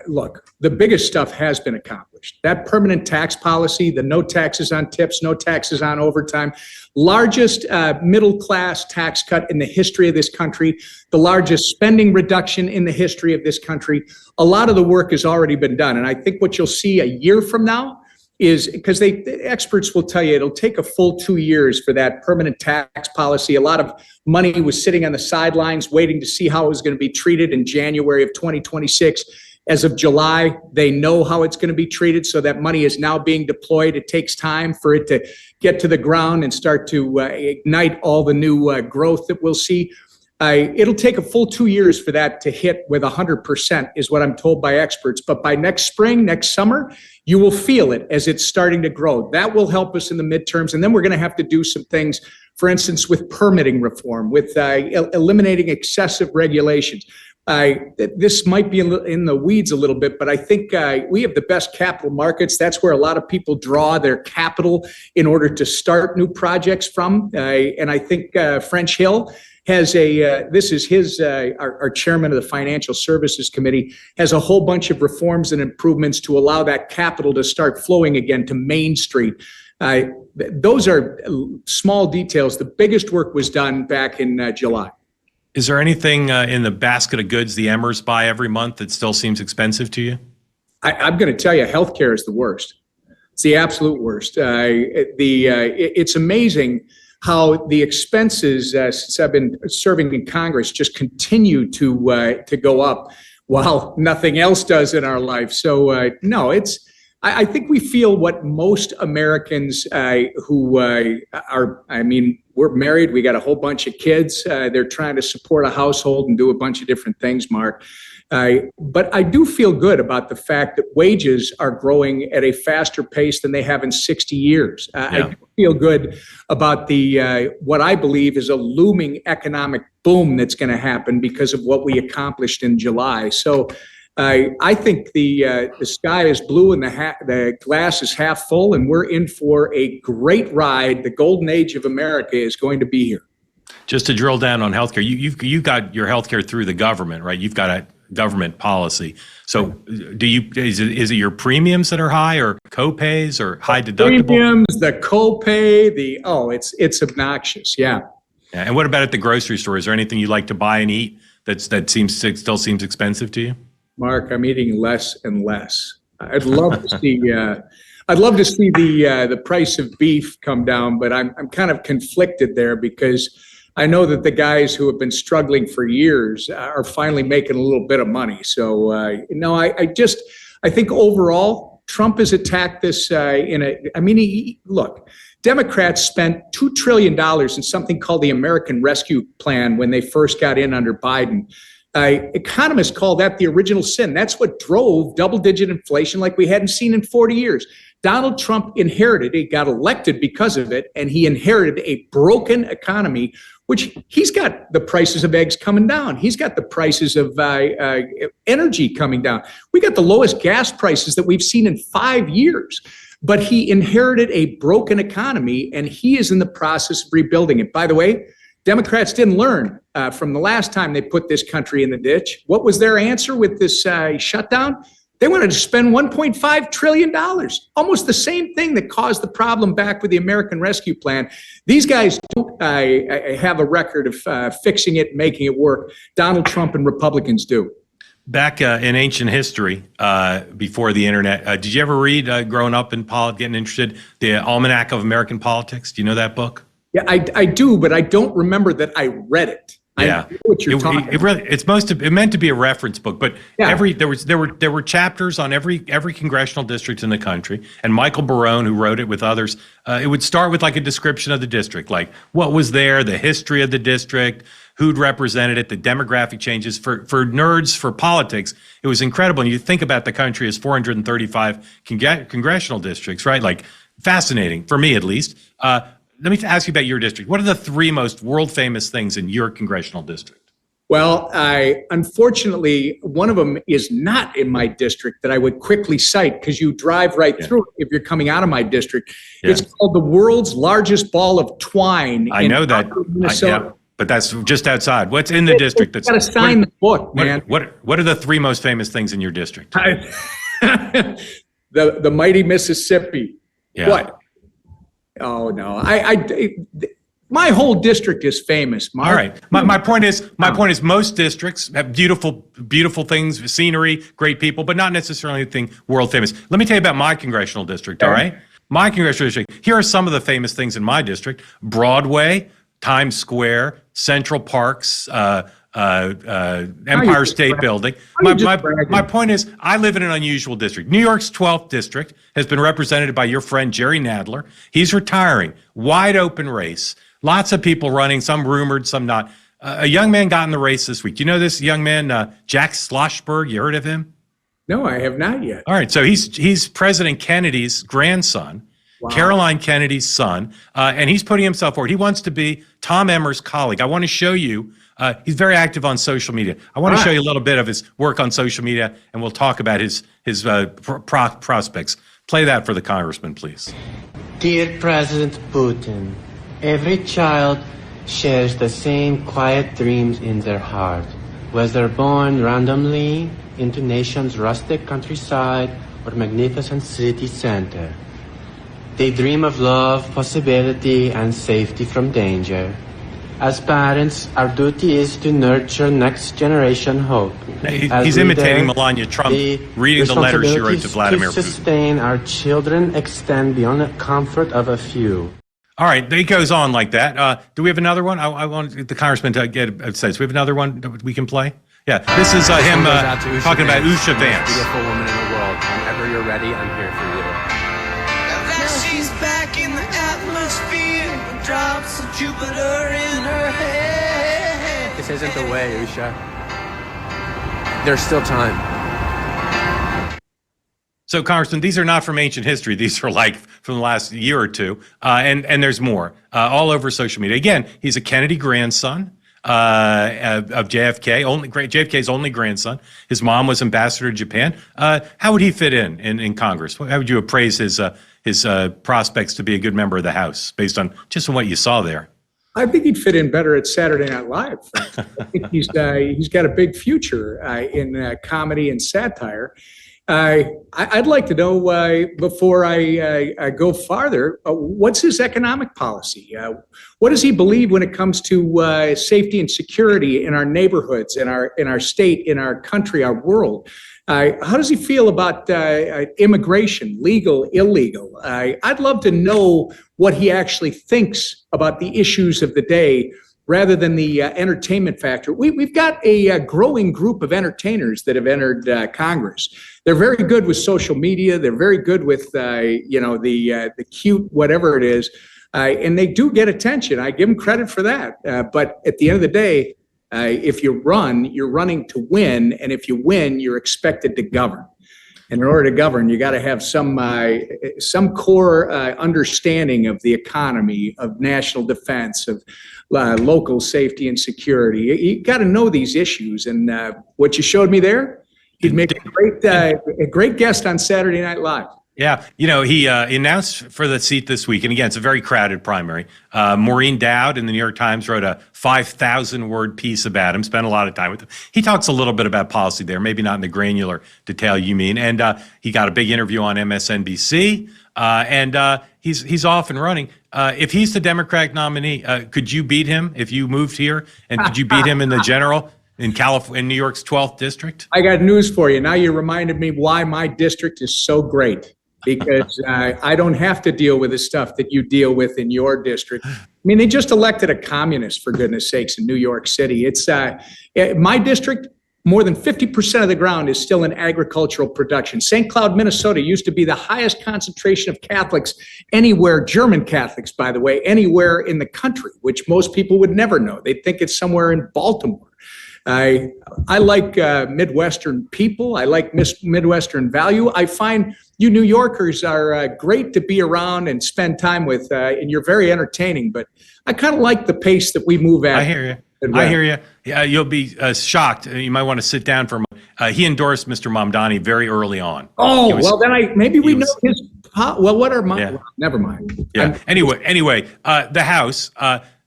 look, the biggest stuff has been accomplished. That permanent tax policy, the no taxes on tips, no taxes on overtime, largest middle-class tax cut in the history of this country, the largest spending reduction in the history of this country. A lot of the work has already been done. And I think what you'll see a year from now is, because the experts will tell you it'll take a full 2 years for that permanent tax policy. A lot of money was sitting on the sidelines waiting to see how it was going to be treated in January of 2026. As of July, they know how it's going to be treated, so that money is now being deployed. It takes time for it to get to the ground and start to ignite all the new growth that we'll see. It'll take a full 2 years for that to hit with 100%, is what I'm told by experts. But by next spring, next summer, you will feel it as it's starting to grow. That will help us in the midterms. And then we're going to have to do some things, for instance, with permitting reform, with eliminating excessive regulations. This might be in the weeds a little bit, but I think we have the best capital markets. That's where a lot of people draw their capital in order to start new projects from. And I think French Hill has our chairman of the Financial Services Committee has a whole bunch of reforms and improvements to allow that capital to start flowing again to Main Street. Those are small details. The biggest work was done back in July. Is there anything in the basket of goods the Emmers buy every month that still seems expensive to you? I'm going to tell you, healthcare is the worst. It's the absolute worst. It's amazing how the expenses since I've been serving in Congress just continue to go up while nothing else does in our life. So no, I think we feel what most Americans who are, we're married, we got a whole bunch of kids. They're trying to support a household and do a bunch of different things, Mark. But I do feel good about the fact that wages are growing at a faster pace than they have in 60 years. I do feel good about what I believe is a looming economic boom that's going to happen because of what we accomplished in July. So I think the sky is blue and the glass is half full, and we're in for a great ride. The golden age of America is going to be here. Just to drill down on healthcare, you got your healthcare through the government, right? You've got a government policy. So is it your premiums that are high, or co-pays, or high deductible? Premiums, the co-pay, it's obnoxious. Yeah. And what about at the grocery store? Is there anything you like to buy and eat that still seems expensive to you? Mark, I'm eating less and less. I'd love to see the price of beef come down, but I'm kind of conflicted there because I know that the guys who have been struggling for years are finally making a little bit of money. So I think overall Trump has attacked this look, Democrats spent $2 trillion in something called the American Rescue Plan when they first got in under Biden. Economists call that the original sin. That's what drove double-digit inflation like we hadn't seen in 40 years. Donald Trump he got elected because of it, and he inherited a broken economy, which he's got the prices of eggs coming down. He's got the prices of energy coming down. We got the lowest gas prices that we've seen in 5 years. but he inherited a broken economy, and he is in the process of rebuilding it. By the way, Democrats didn't learn from the last time they put this country in the ditch. What was their answer with this shutdown? They wanted to spend $1.5 trillion, almost the same thing that caused the problem back with the American Rescue Plan. These guys don't have a record of fixing it, making it work. Donald Trump and Republicans do. Back in ancient history, before the internet, did you ever read, growing up in politics, getting interested, the Almanac of American Politics? Do you know that book? Yeah, I do, but I don't remember that I read it. Yeah, I know what you're talking about. It meant to be a reference book, but Yeah. there were chapters on every congressional district in the country, and Michael Barone, who wrote it with others, it would start with like a description of the district, like what was there, the history of the district, who'd represented it, the demographic changes. For nerds, for politics, it was incredible. And you think about the country as 435 congressional districts, right? Like fascinating for me, at least. Let me ask you about your district. What are the three most world famous things in your congressional district? Well, unfortunately, one of them is not in my district that I would quickly cite because you drive right through it if you're coming out of my district. Yeah. It's called the world's largest ball of twine. I know that. Minnesota. But that's just outside. What's in the district? That's got to sign the book, man. What are the three most famous things in your district? The mighty Mississippi. Yeah. What? Oh no! My whole district is famous, Mark. All right. My point is most districts have beautiful things, scenery, great people, but not necessarily anything world famous. Let me tell you about my congressional district. All right. My congressional district. Here are some of the famous things in my district: Broadway, Times Square, Central Parks, Empire State Building. My point is, I live in an unusual district. New York's 12th district has been represented by your friend Jerry Nadler. He's retiring. Wide open race. Lots of people running, some rumored, some not. A young man got in the race this week. Do you know this young man, Jack Schlossberg? You heard of him? No, I have not yet. All right, so he's President Kennedy's grandson. Wow. Caroline Kennedy's son, and he's putting himself forward. He wants to be Tom Emmer's colleague. I want to show you, he's very active on social media. I want to show you a little bit of his work on social media, and we'll talk about his prospects. Play that for the congressman, please. Dear President Putin, every child shares the same quiet dreams in their heart, whether born randomly into nation's rustic countryside or magnificent city center. They dream of love, possibility, and safety from danger. As parents, our duty is to nurture next generation hope. He's imitating Melania Trump, reading the letter she wrote to Vladimir Putin. To sustain our children extend beyond the comfort of a few. All right, it goes on like that. Do we have another one? I want the congressman to get a sense. We have another one that we can play? Yeah, this is him talking about Usha Vance. Beautiful woman in the world. Whenever you're ready, I'm here for you. She's back in the atmosphere, drops of Jupiter in her head. This isn't the way, Usha. There's still time. So, Congressman, these are not from ancient history. These are like from the last year or two, and there's more all over social media. Again, he's a Kennedy grandson of JFK, JFK's only grandson. His mom was ambassador to Japan. How would he fit in Congress? How would you appraise his prospects to be a good member of the House based on just what you saw there? I think he'd fit in better at Saturday Night Live. I think he's got a big future in comedy and satire. I'd like to know, before I go farther, what's his economic policy? What does he believe when it comes to safety and security in our neighborhoods, in our state, in our country, our world? How does he feel about immigration, legal, illegal? I'd love to know what he actually thinks about the issues of the day, rather than the entertainment factor. We've got a growing group of entertainers that have entered Congress. They're very good with social media. They're very good with the cute whatever it is, and they do get attention. I give them credit for that. But at the end of the day, if you run, you're running to win, and if you win, you're expected to govern. And in order to govern, you got to have some core understanding of the economy, of national defense, of local safety and security. You got to know these issues. And what you showed me there, he'd make a great guest on Saturday Night Live. Yeah, he announced for the seat this week, and again, it's a very crowded primary. Maureen Dowd in the New York Times wrote a 5,000-word piece about him, spent a lot of time with him. He talks a little bit about policy there, maybe not in the granular detail you mean. And he got a big interview on MSNBC, and he's off and running. If he's the Democratic nominee, could you beat him if you moved here? And could you beat him in the general? In California, in New York's 12th district? I got news for you. Now you reminded me why my district is so great, because I don't have to deal with the stuff that you deal with in your district. I mean, they just elected a communist, for goodness sakes, in New York City. It's my district, more than 50% of the ground is still in agricultural production. St. Cloud, Minnesota used to be the highest concentration of Catholics anywhere, German Catholics, by the way, anywhere in the country, which most people would never know. They'd think it's somewhere in Baltimore. I like Midwestern people. I like Midwestern value. I find you New Yorkers are great to be around and spend time with, and you're very entertaining. But I kind of like the pace that we move at. I hear you. I hear you. Yeah, you'll be shocked. You might want to sit down for a moment. He endorsed Mr. Mamdani very early on. Oh, well, then we know his. Well, what are my? Yeah. Well, never mind. Yeah. Anyway, the House.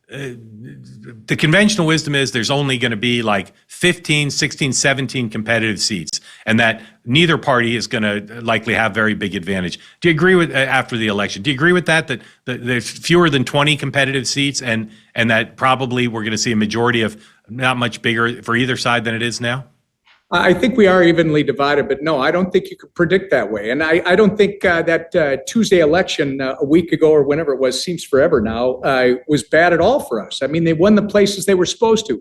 The conventional wisdom is there's only going to be like 15, 16, 17 competitive seats, and that neither party is going to likely have very big advantage. Do you agree with after the election? Do you agree with that there's fewer than 20 competitive seats, and that probably we're going to see a majority of not much bigger for either side than it is now? I think we are evenly divided, but no, I don't think you could predict that way. And I don't think that Tuesday election a week ago or whenever it was, seems forever now, was bad at all for us. I mean, they won the places they were supposed to.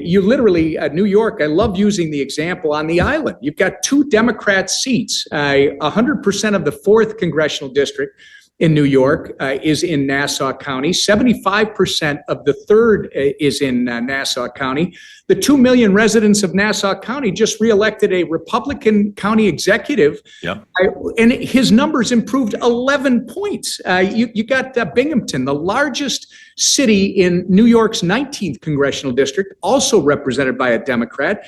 You literally, New York, I love using the example on the island. You've got 2 Democrat seats, 100% of the 4th congressional district in New York is in Nassau County. 75% of the 3rd is in Nassau County. The 2 million residents of Nassau County just reelected a Republican county executive, and his numbers improved 11 points. You got Binghamton, the largest city in New York's 19th congressional district, also represented by a Democrat.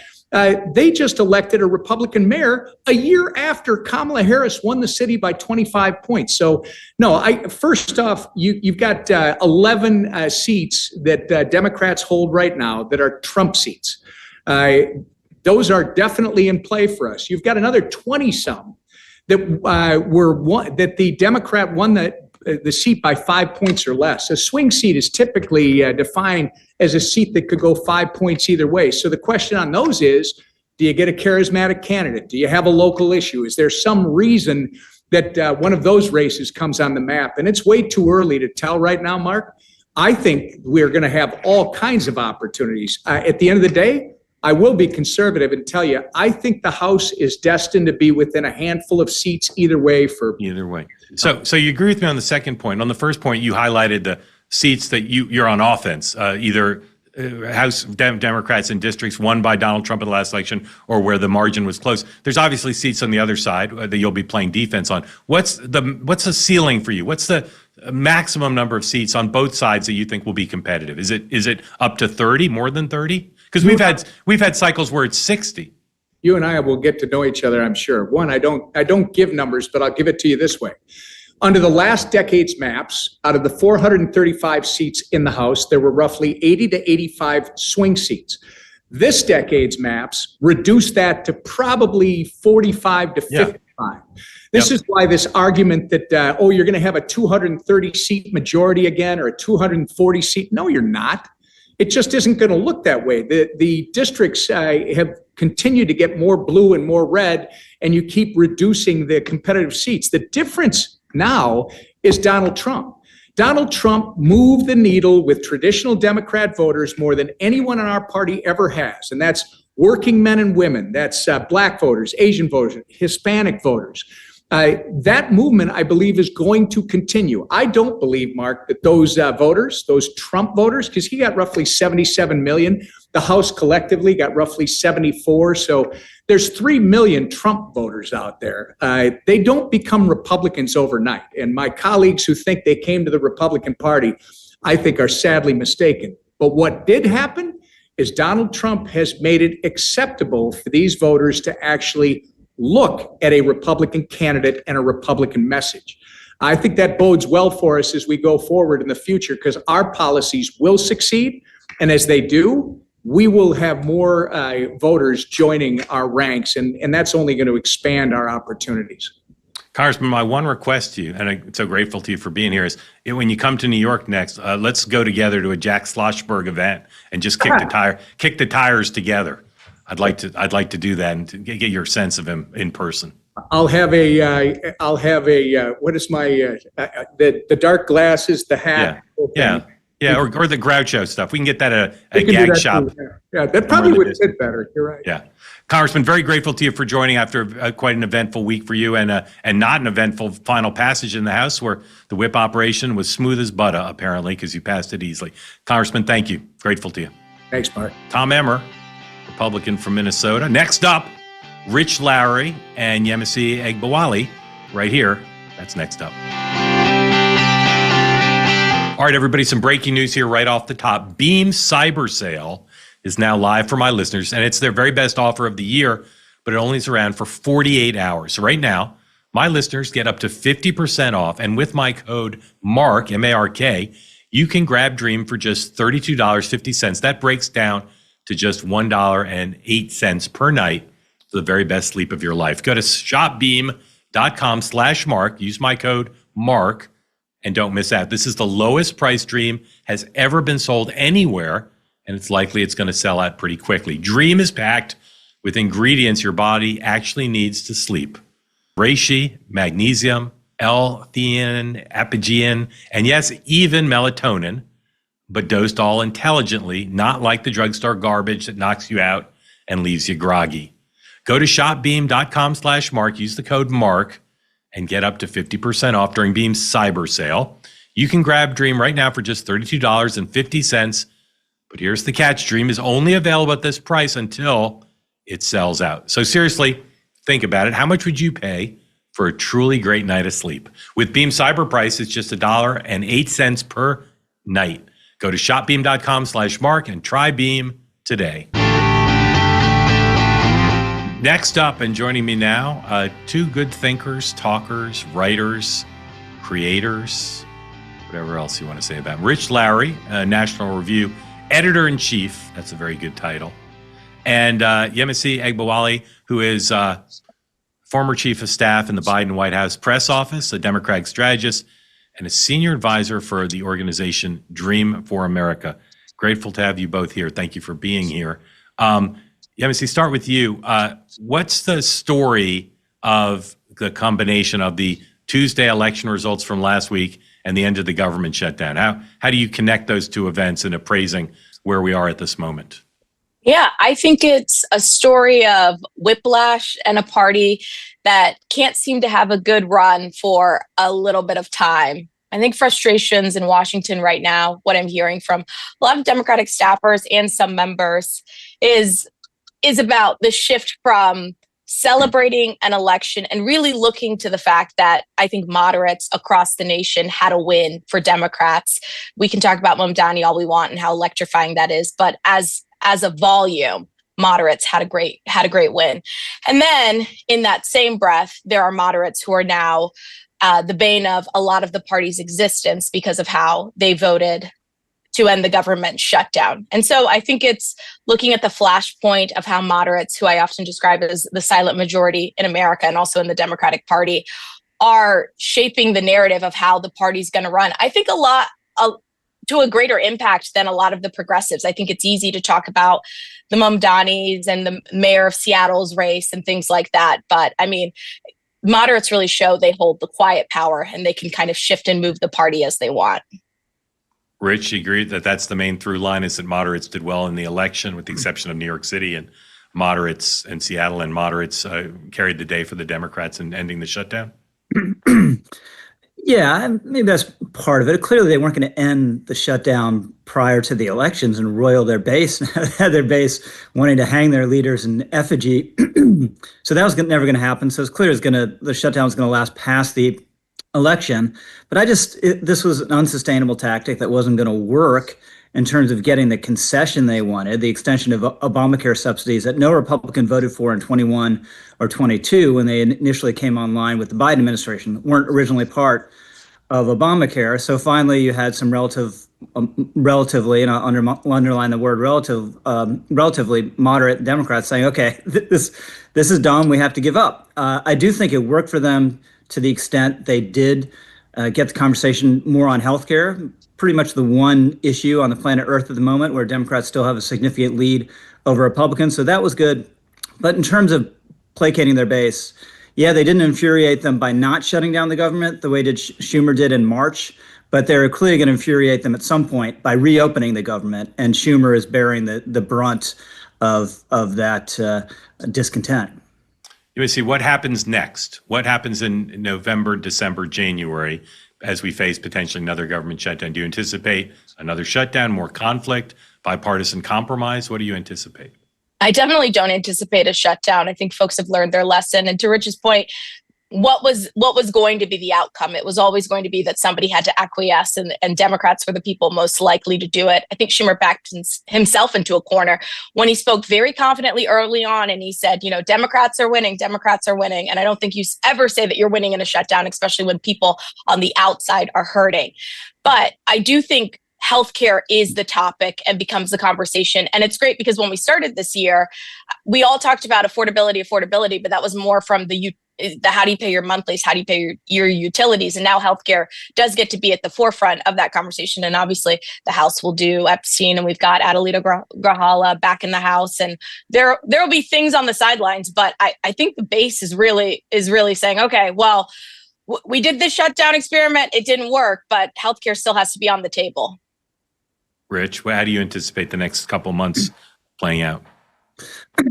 They just elected a Republican mayor a year after Kamala Harris won the city by 25 points. So, no, first off, you've got 11 seats that Democrats hold right now that are Trump seats. Those are definitely in play for us. You've got another 20-some that the Democrat won the seat by 5 points or less. A swing seat is typically defined as a seat that could go 5 points either way. So the question on those is, do you get a charismatic candidate? Do you have a local issue? Is there some reason that one of those races comes on the map? And it's way too early to tell right now, Mark. I think we're going to have all kinds of opportunities. At the end of the day, I will be conservative and tell you, I think the House is destined to be within a handful of seats either way. Either way. So you agree with me on the second point. On the first point, you highlighted the seats that you're on offense, either House Democrats in districts won by Donald Trump in the last election or where the margin was close. There's obviously seats on the other side that you'll be playing defense on. What's the ceiling for you? What's the maximum number of seats on both sides that you think will be competitive? Is it up to 30, more than 30? Because we've had cycles where it's 60. You and I will get to know each other, I'm sure. One, I don't give numbers, but I'll give it to you this way. Under the last decade's maps, out of the 435 seats in the House, there were roughly 80 to 85 swing seats. This decade's maps reduced that to probably 45 to 55. This is why this argument that, you're going to have a 230-seat majority again or a 240-seat. No, you're not. It just isn't going to look that way. The districts have continued to get more blue and more red, and you keep reducing the competitive seats. The difference now is Donald Trump. Donald Trump moved the needle with traditional Democrat voters more than anyone in our party ever has, and that's working men and women. That's Black voters, Asian voters, Hispanic voters. That movement, I believe, is going to continue. I don't believe, Mark, that those voters, those Trump voters, because he got roughly 77 million, the House collectively got roughly 74. So there's 3 million Trump voters out there. They don't become Republicans overnight. And my colleagues who think they came to the Republican Party, I think are sadly mistaken. But what did happen is Donald Trump has made it acceptable for these voters to actually look at a Republican candidate and a Republican message. I think that bodes well for us as we go forward in the future, because our policies will succeed. And as they do, we will have more voters joining our ranks, and that's only going to expand our opportunities. Congressman, my one request to you, and I'm so grateful to you for being here, is when you come to New York next, let's go together to a Jack Schlossberg event and just kick the tires together. I'd like to do that and to get your sense of him in person. I'll have a what is my the dark glasses, the hat. Yeah, or the Groucho stuff. We can get that at a gag shop. Yeah, that probably would fit better. You're right. Yeah. Congressman, very grateful to you for joining after quite an eventful week for you, and not an eventful final passage in the House, where the whip operation was smooth as butter, apparently, because you passed it easily. Congressman, thank you. Grateful to you. Thanks, Mark. Tom Emmer, Republican from Minnesota. Next up, Rich Lowry and Yemisi Egbewole, right here. That's next up. All right, everybody, some breaking news here right off the top. Beam Cyber Sale is now live for my listeners, and it's their very best offer of the year, but it only is around for 48 hours. So right now, my listeners get up to 50% off, and with my code MARK, M-A-R-K, you can grab Dream for just $32.50. That breaks down to just $1.08 per night for the very best sleep of your life. Go to shopbeam.com/Mark, use my code MARK, and don't miss out. This is the lowest price Dream has ever been sold anywhere, and it's likely it's going to sell out pretty quickly. Dream is packed with ingredients your body actually needs to sleep. Reishi, magnesium, L-theanine, apigean, and yes, even melatonin, but dosed all intelligently, not like the drugstore garbage that knocks you out and leaves you groggy. Go to shopbeam.com/Mark, use the code MARK, and get up to 50% off during Beam's Cyber Sale. You can grab Dream right now for just $32.50. But here's the catch. Dream is only available at this price until it sells out. So seriously, think about it. How much would you pay for a truly great night of sleep? With Beam Cyber Price, it's just $1.08 per night. Go to shopbeam.com/Mark and try Beam today. Next up, and joining me now, two good thinkers, talkers, writers, creators, whatever else you want to say about them. Rich Lowry, National Review Editor-in-Chief, that's a very good title, and Yemisi Egbewole, who is former Chief of Staff in the Biden White House Press Office, a Democratic strategist, and a senior advisor for the organization Dream for America. Grateful to have you both here. Thank you for being here. Yemisi, start with you. What's the story of the combination of the Tuesday election results from last week and the end of the government shutdown? How do you connect those two events in appraising where we are at this moment? Yeah, I think it's a story of whiplash and a party that can't seem to have a good run for a little bit of time. I think frustrations in Washington right now, what I'm hearing from a lot of Democratic staffers and some members is about the shift from celebrating an election and really looking to the fact that I think moderates across the nation had a win for Democrats. We can talk about Mamdani all we want and how electrifying that is, but as a volume, moderates had a great win. And then in that same breath, there are moderates who are now the bane of a lot of the party's existence because of how they voted to end the government shutdown. And so I think it's looking at the flashpoint of how moderates, who I often describe as the silent majority in America and also in the Democratic Party, are shaping the narrative of how the party's going to run. I think to a greater impact than a lot of the progressives. I think it's easy to talk about the Mamdanis and the mayor of Seattle's race and things like that. But I mean, moderates really show they hold the quiet power and they can kind of shift and move the party as they want. Rich, you agree that that's the main through line, is that moderates did well in the election, with the exception of New York City, and moderates in Seattle, and moderates carried the day for the Democrats in ending the shutdown? Yeah, and maybe that's part of it. Clearly, they weren't going to end the shutdown prior to the elections and roil their base, had their base wanting to hang their leaders in effigy. So that was never going to happen. So it's clear the shutdown was going to last past the election. But this was an unsustainable tactic that wasn't going to work. in terms of getting the concession they wanted, the extension of Obamacare subsidies that no Republican voted for in 21 or 22 when they initially came online with the Biden administration, weren't originally part of Obamacare. So finally, you had some relatively, and I'll underline the word relatively moderate Democrats saying, okay, this is dumb, we have to give up. I do think it worked for them to the extent they did get the conversation more on healthcare, pretty much the one issue on the planet Earth at the moment where Democrats still have a significant lead over Republicans. So that was good. But in terms of placating their base, yeah, they didn't infuriate them by not shutting down the government the way Schumer did in March, but they're clearly going to infuriate them at some point by reopening the government, and Schumer is bearing the brunt of that discontent. You see what happens next. What happens in November, December, January as we face potentially another government shutdown? Do you anticipate another shutdown, more conflict, bipartisan compromise? What do you anticipate? I definitely don't anticipate a shutdown. I think folks have learned their lesson. And to Rich's point, what was going to be the outcome? It was always going to be that somebody had to acquiesce, and Democrats were the people most likely to do it. I think Schumer backed himself into a corner when he spoke very confidently early on, and he said, Democrats are winning. And I don't think you ever say that you're winning in a shutdown, especially when people on the outside are hurting. But I do think healthcare is the topic and becomes the conversation. And it's great because when we started this year, we all talked about affordability, but that was more from the how do you pay your monthlies, how do you pay your utilities? And now healthcare does get to be at the forefront of that conversation. And obviously the House will do Epstein, and we've got Adelita Grahala back in the House. And there will be things on the sidelines, but I think the base is really saying, okay, well, we did this shutdown experiment. It didn't work, but healthcare still has to be on the table. Rich, how do you anticipate the next couple months playing out?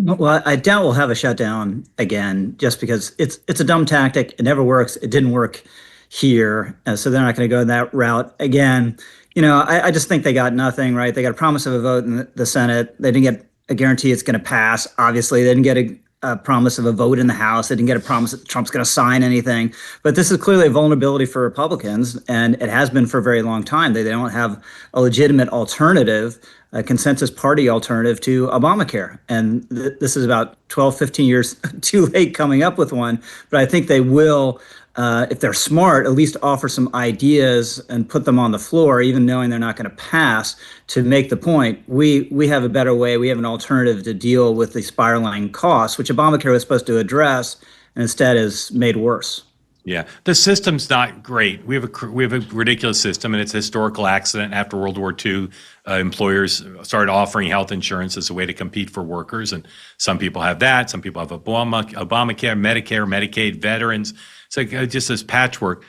Well, I doubt we'll have a shutdown again, just because it's a dumb tactic. It never works. It didn't work here, so they're not going to go that route again. I just think they got nothing, right? They got a promise of a vote in the Senate. They didn't get a guarantee it's going to pass. Obviously, they didn't get a promise of a vote in the House. They didn't get a promise that Trump's going to sign anything. But this is clearly a vulnerability for Republicans, and it has been for a very long time. They don't have a legitimate alternative, a consensus party alternative to Obamacare. And this is about 12, 15 years too late coming up with one. But I think they will, if they're smart, at least offer some ideas and put them on the floor, even knowing they're not going to pass, to make the point, we have a better way, we have an alternative to deal with the spiraling costs, which Obamacare was supposed to address, and instead is made worse. Yeah, the system's not great. We have a ridiculous system, and it's a historical accident. After World War II, employers started offering health insurance as a way to compete for workers, and some people have that. Some people have Obamacare, Medicare, Medicaid, veterans. It's like just this patchwork.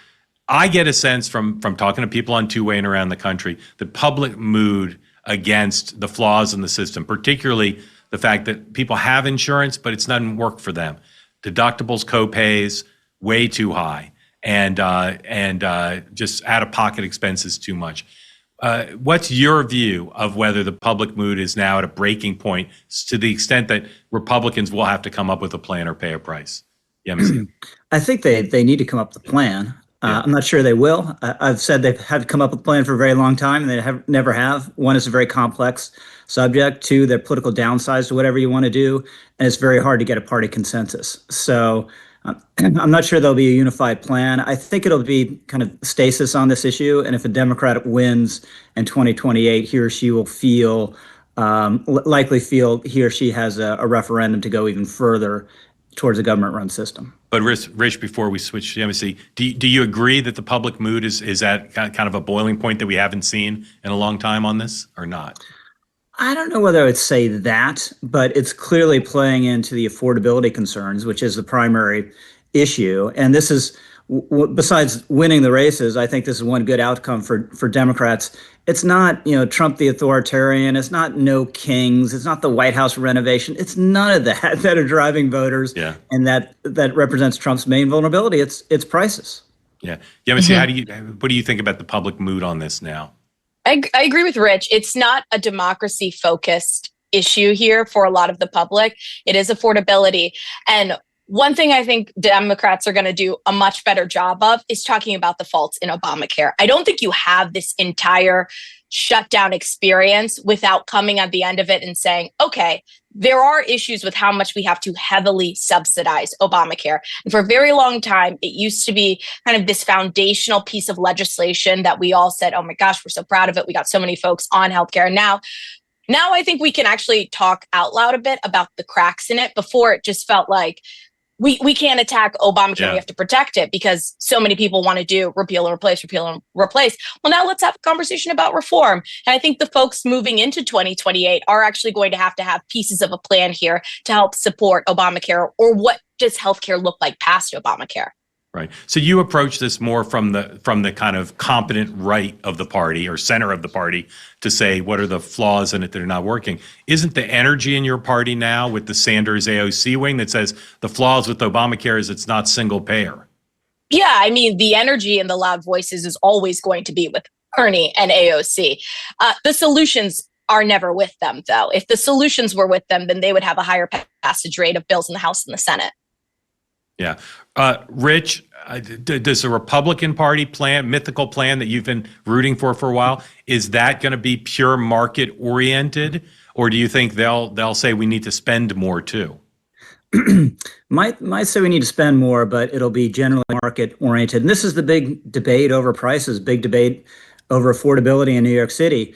I get a sense from talking to people on two-way and around the country, the public mood against the flaws in the system, particularly the fact that people have insurance, but it doesn't work for them. Deductibles, co-pays, way too high, and just out-of-pocket expenses too much. What's your view of whether the public mood is now at a breaking point to the extent that Republicans will have to come up with a plan or pay a price? Yemisi. I think they need to come up with a plan. I'm not sure they will. I've said they've had to come up with a plan for a very long time, and they never have. One, is a very complex subject. Two, there are political downsides to whatever you want to do, and it's very hard to get a party consensus. So I'm not sure there'll be a unified plan. I think it'll be kind of stasis on this issue. And if a Democrat wins in 2028, he or she will likely feel he or she has a referendum to go even further towards a government-run system. But Rich, before we switch to Yemisi, do you agree that the public mood is at kind of a boiling point that we haven't seen in a long time on this, or not? I don't know whether I would say that, but it's clearly playing into the affordability concerns, which is the primary issue. And this is, besides winning the races, I think this is one good outcome for Democrats. It's not, Trump the authoritarian. It's not no kings. It's not the White House renovation. It's none of that are driving voters. Yeah. And that represents Trump's main vulnerability. It's prices. Yeah. Yemisi, what do you think about the public mood on this now? I agree with Rich. It's not a democracy-focused issue here for a lot of the public. It is affordability. And One thing I think Democrats are going to do a much better job of is talking about the faults in Obamacare. I don't think you have this entire shutdown experience without coming at the end of it and saying, okay, there are issues with how much we have to heavily subsidize Obamacare. And for a very long time, it used to be kind of this foundational piece of legislation that we all said, oh my gosh, we're so proud of it. We got so many folks on healthcare. And now I think we can actually talk out loud a bit about the cracks in it. Before, it just felt like we can't attack Obamacare. Yeah. We have to protect it because so many people want to do repeal and replace, repeal and replace. Well, now let's have a conversation about reform. And I think the folks moving into 2028 are actually going to have pieces of a plan here to help support Obamacare, or what does healthcare look like past Obamacare? Right. So you approach this more from the kind of competent right of the party or center of the party to say, what are the flaws in it that are not working? Isn't the energy in your party now with the Sanders AOC wing that says the flaws with Obamacare is it's not single payer? Yeah, I mean, the energy and the loud voices is always going to be with Bernie and AOC. The solutions are never with them, though. If the solutions were with them, then they would have a higher passage rate of bills in the House and the Senate. Yeah. Rich, does the Republican Party mythical plan that you've been rooting for a while, is that going to be pure market oriented, or do you think they'll say we need to spend more too? might say we need to spend more, but it'll be generally market oriented. And this is the big debate over prices, big debate over affordability in New York City.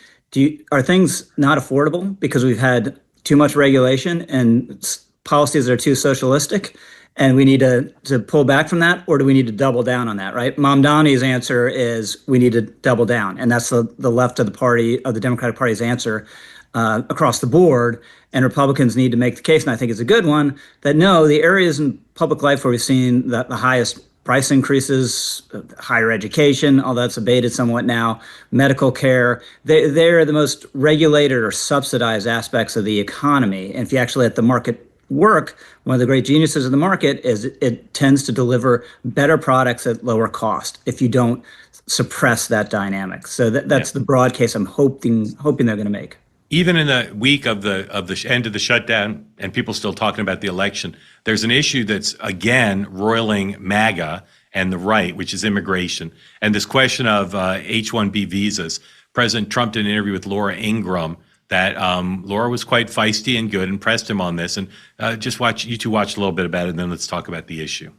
Are things not affordable because we've had too much regulation and policies that are too socialistic? And we need to pull back from that, or do we need to double down on that, right? Mamdani's answer is we need to double down. And that's the left of the Democratic Party's answer across the board. And Republicans need to make the case, and I think it's a good one, that no, the areas in public life where we've seen the highest price increases, higher education, all that's abated somewhat now, medical care, they're the most regulated or subsidized aspects of the economy. And if you actually let the market work, one of the great geniuses of the market is it tends to deliver better products at lower cost if you don't suppress that dynamic. So that's the broad case I'm hoping they're going to make. Even in the week of the end of the shutdown and people still talking about the election, there's an issue that's again roiling MAGA and the right, which is immigration. And this question of H-1B visas. President Trump did an interview with Laura Ingraham that Laura was quite feisty and good and pressed him on this. And just you two watch a little bit about it, and then let's talk about the issue.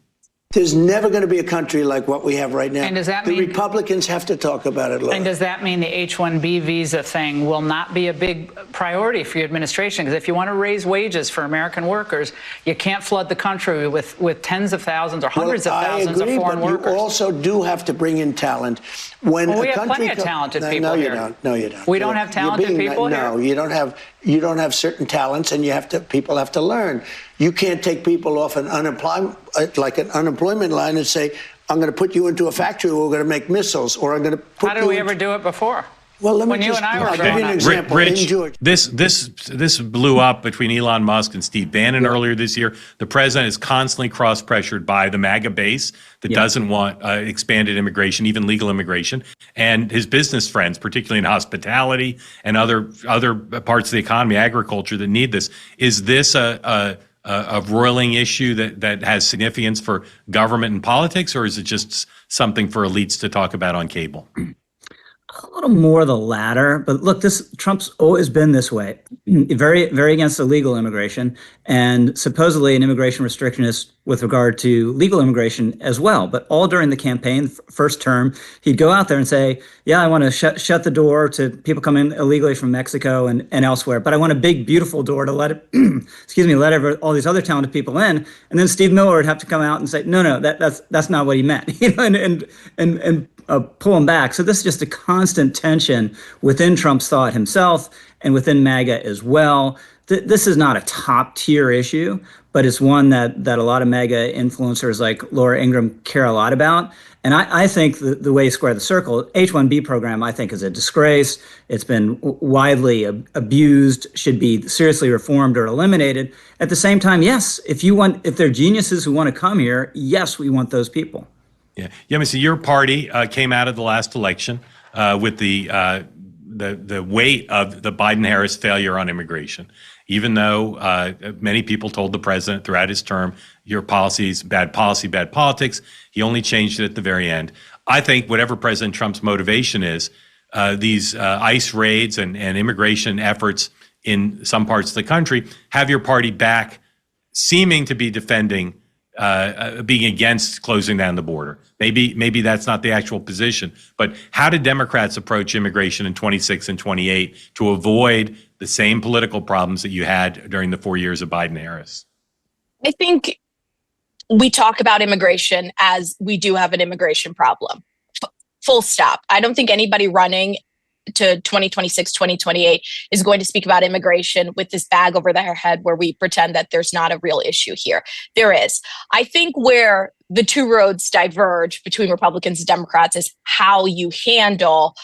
There's never going to be a country like what we have right now. And does that mean the Republicans have to talk about it, Laura? And does that mean the H-1B visa thing will not be a big priority for your administration? Because if you want to raise wages for American workers, you can't flood the country with tens of thousands or hundreds of thousands of foreign workers. You also do have to bring in talent. When we have plenty of talented people here. No, you don't. We don't have talented people here? No, you don't have certain talents, and people have to learn. You can't take people off an unemployment line and say, I'm going to put you into a factory where we're going to make missiles, or I'm going to put How did we ever do it before? Well, let when me you just, and I were I'll give you an example. Rich, this blew up between Elon Musk and Steve Bannon earlier this year. The president is constantly cross-pressured by the MAGA base that doesn't want expanded immigration, even legal immigration, and his business friends, particularly in hospitality and other parts of the economy, agriculture, that need this. Is this a roiling issue that has significance for government and politics, or is it just something for elites to talk about on cable? A little more the latter, but look, Trump's always been this way, very, very against illegal immigration, and supposedly an immigration restrictionist with regard to legal immigration as well. But all during the campaign, first term, he'd go out there and say, yeah, I want to shut the door to people coming illegally from Mexico and elsewhere, but I want a big, beautiful door to let all these other talented people in. And then Steve Miller would have to come out and say, no, that's not what he meant, and pull him back. So this is just a constant tension within Trump's thought himself and within MAGA as well. This is not a top tier issue, but it's one that a lot of MAGA influencers like Laura Ingraham care a lot about. And I think the way you square the circle, H-1B program, I think is a disgrace. It's been widely abused, should be seriously reformed or eliminated. At the same time, yes, if there are geniuses who want to come here, yes, we want those people. Yeah, Yemisi, your party came out of the last election with the weight of the Biden-Harris failure on immigration. even though many people told the president throughout his term, your policies, bad policy, bad politics. He only changed it at the very end. I think whatever President Trump's motivation is, these ICE raids and immigration efforts in some parts of the country have your party back, seeming to be defending, being against closing down the border. Maybe that's not the actual position, but how did Democrats approach immigration in 26 and 28 to avoid the same political problems that you had during the 4 years of Biden-Harris? I think we talk about immigration as we do have an immigration problem. Full stop. I don't think anybody running to 2026, 2028 is going to speak about immigration with this bag over their head where we pretend that there's not a real issue here. There is. I think where the two roads diverge between Republicans and Democrats is how you handle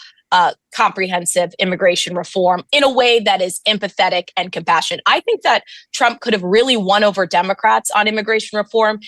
comprehensive immigration reform in a way that is empathetic and compassionate. I think that Trump could have really won over Democrats on immigration reform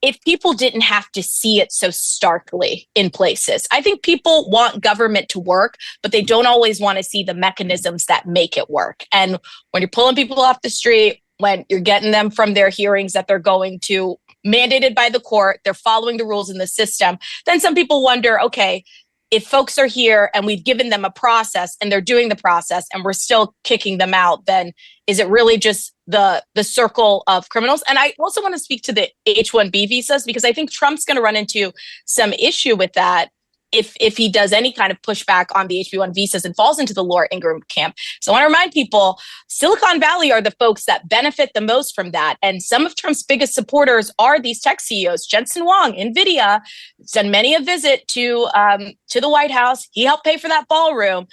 if people didn't have to see it so starkly in places. I think people want government to work, but they don't always want to see the mechanisms that make it work. And when you're pulling people off the street, when you're getting them from their hearings that they're going to, mandated by the court, they're following the rules in the system, then some people wonder, okay, if folks are here and we've given them a process and they're doing the process and we're still kicking them out, then is it really just the circle of criminals? And I also want to speak to the H-1B visas, because I think Trump's going to run into some issue with that if he does any kind of pushback on the HB1 visas and falls into the Laura Ingraham camp. So I want to remind people, Silicon Valley are the folks that benefit the most from that. And some of Trump's biggest supporters are these tech CEOs. Jensen Huang, NVIDIA, done many a visit to the White House. He helped pay for that ballroom.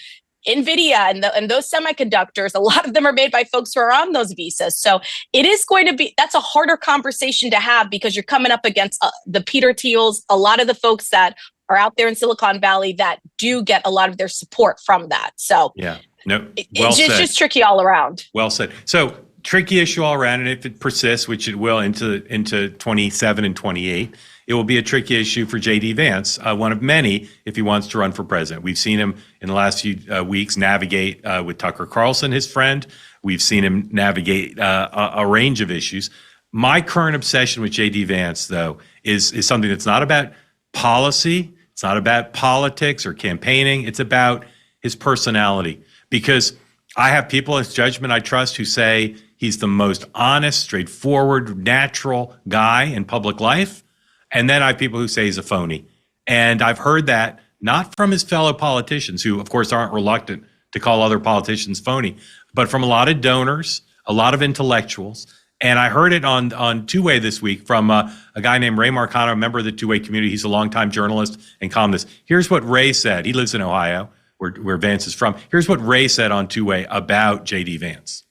NVIDIA and those semiconductors, a lot of them are made by folks who are on those visas. So it is going to be, that's a harder conversation to have because you're coming up against the Peter Thiels, a lot of the folks that are out there in Silicon Valley that do get a lot of their support from that. So yeah, no, it's just tricky all around. Well said. So tricky issue all around. And if it persists, which it will into 27 and 28, it will be a tricky issue for J.D. Vance, one of many, if he wants to run for president. We've seen him in the last few weeks navigate with Tucker Carlson, his friend. We've seen him navigate a range of issues. My current obsession with J.D. Vance, though, is something that's not about policy. It's not about politics or campaigning. It's about his personality. Because I have people in his judgment I trust who say he's the most honest, straightforward, natural guy in public life. And then I have people who say he's a phony. And I've heard that not from his fellow politicians, who, of course, aren't reluctant to call other politicians phony, but from a lot of donors, a lot of intellectuals. And I heard it on Two-Way this week from a guy named Ray Marcano, a member of the Two-Way community. He's a longtime journalist and columnist. Here's what Ray said. He lives in Ohio, where Vance is from. Here's what Ray said on Two-Way about J.D. Vance.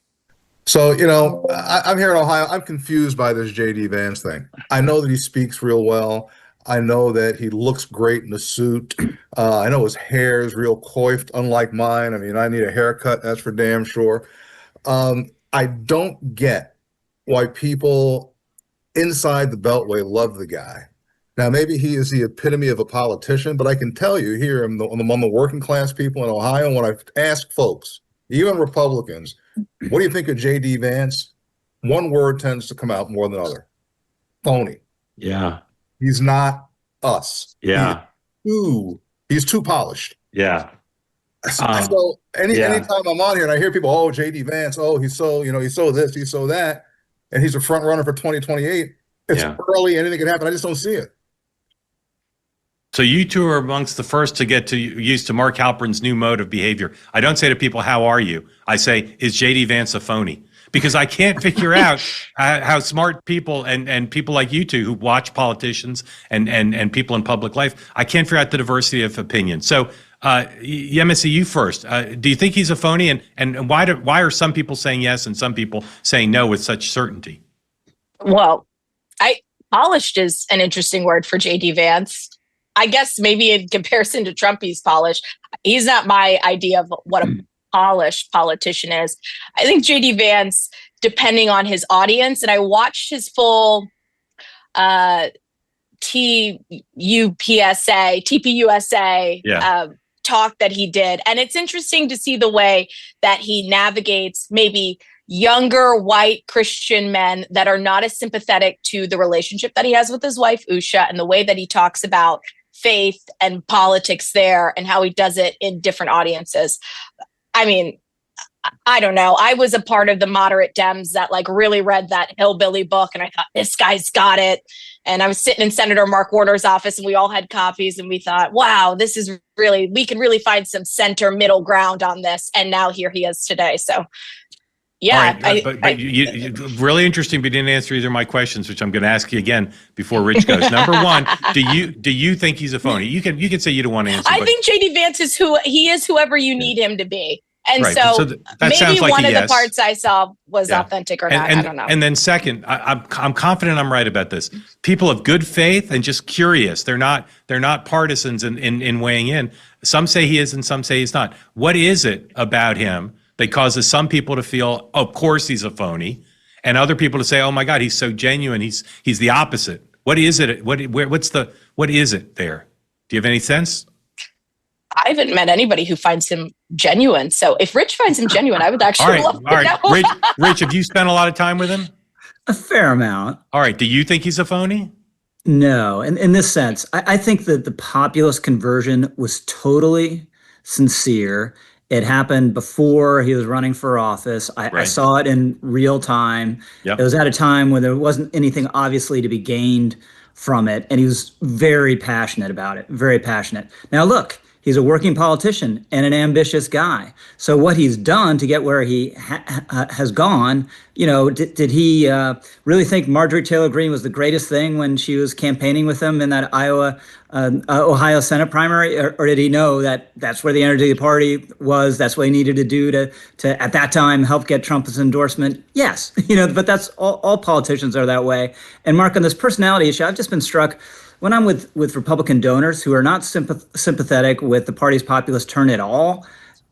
So, I'm here in Ohio. I'm confused by this J.D. Vance thing. I know that he speaks real well. I know that he looks great in a suit. I know his hair is real coiffed, unlike mine. I mean, I need a haircut, that's for damn sure. I don't get why people inside the Beltway love the guy. Now, maybe he is the epitome of a politician, but I can tell you here among the working class people in Ohio, when I've asked folks, even Republicans, what do you think of J.D. Vance? One word tends to come out more than other. Phony. Yeah. He's not us. Yeah. He's too polished. Yeah. So anytime I'm on here and I hear people, oh, J.D. Vance, oh, he's so this, he's so that, and he's a front runner for 2028. It's early, anything can happen. I just don't see it. So you two are amongst the first to get used to Mark Halperin's new mode of behavior. I don't say to people, how are you? I say, is J.D. Vance a phony? Because I can't figure out how smart people and people like you two who watch politicians and people in public life, I can't figure out the diversity of opinion. So Yemisi, you first. Do you think he's a phony? And why are some people saying yes and some people saying no with such certainty? Well, polished is an interesting word for J.D. Vance. I guess maybe in comparison to Trump, he's polished. He's not my idea of what a polished politician is. I think J.D. Vance, depending on his audience, and I watched his full TPUSA talk that he did. And it's interesting to see the way that he navigates maybe younger white Christian men that are not as sympathetic to the relationship that he has with his wife, Usha, and the way that he talks about faith and politics there and how he does it in different audiences. I mean, I don't know. I was a part of the moderate Dems that like really read that hillbilly book, and I thought, this guy's got it. And I was sitting in Senator Mark Warner's office, and we all had copies, and we thought, wow, this is really, we can really find some center middle ground on this. And now here he is today. So yeah. Right, but you really interesting, but you didn't answer either of my questions, which I'm going to ask you again before Rich goes. Number one, do you think he's a phony? You can say you don't want to answer. I think JD Vance is whoever you need him to be. And right. so that maybe like one of yes. the parts I saw was authentic or not. I don't know. And then second, I'm confident I'm right about this. People of good faith and just curious. They're not partisans in weighing in. Some say he is and some say he's not. What is it about him that causes some people to feel, of course he's a phony, and other people to say, oh my God, he's so genuine. He's the opposite. What is it? What is it there? Do you have any sense? I haven't met anybody who finds him genuine. So if Rich finds him genuine, I would actually love to know. Rich, have you spent a lot of time with him? A fair amount. All right. Do you think he's a phony? No. In this sense, I think that the populist conversion was totally sincere. It happened before he was running for office. I saw it in real time. Yep. It was at a time when there wasn't anything obviously to be gained from it. And he was very passionate about it, very passionate. Now, look, he's a working politician and an ambitious guy. So what he's done to get where he has gone, did he really think Marjorie Taylor Greene was the greatest thing when she was campaigning with him in that Ohio Senate primary? Or did he know that that's where the energy of the party was? That's what he needed to do to at that time, help get Trump's endorsement? Yes, but that's all politicians are that way. And Mark, on this personality issue, I've just been struck when I'm with Republican donors who are not sympathetic with the party's populist turn at all,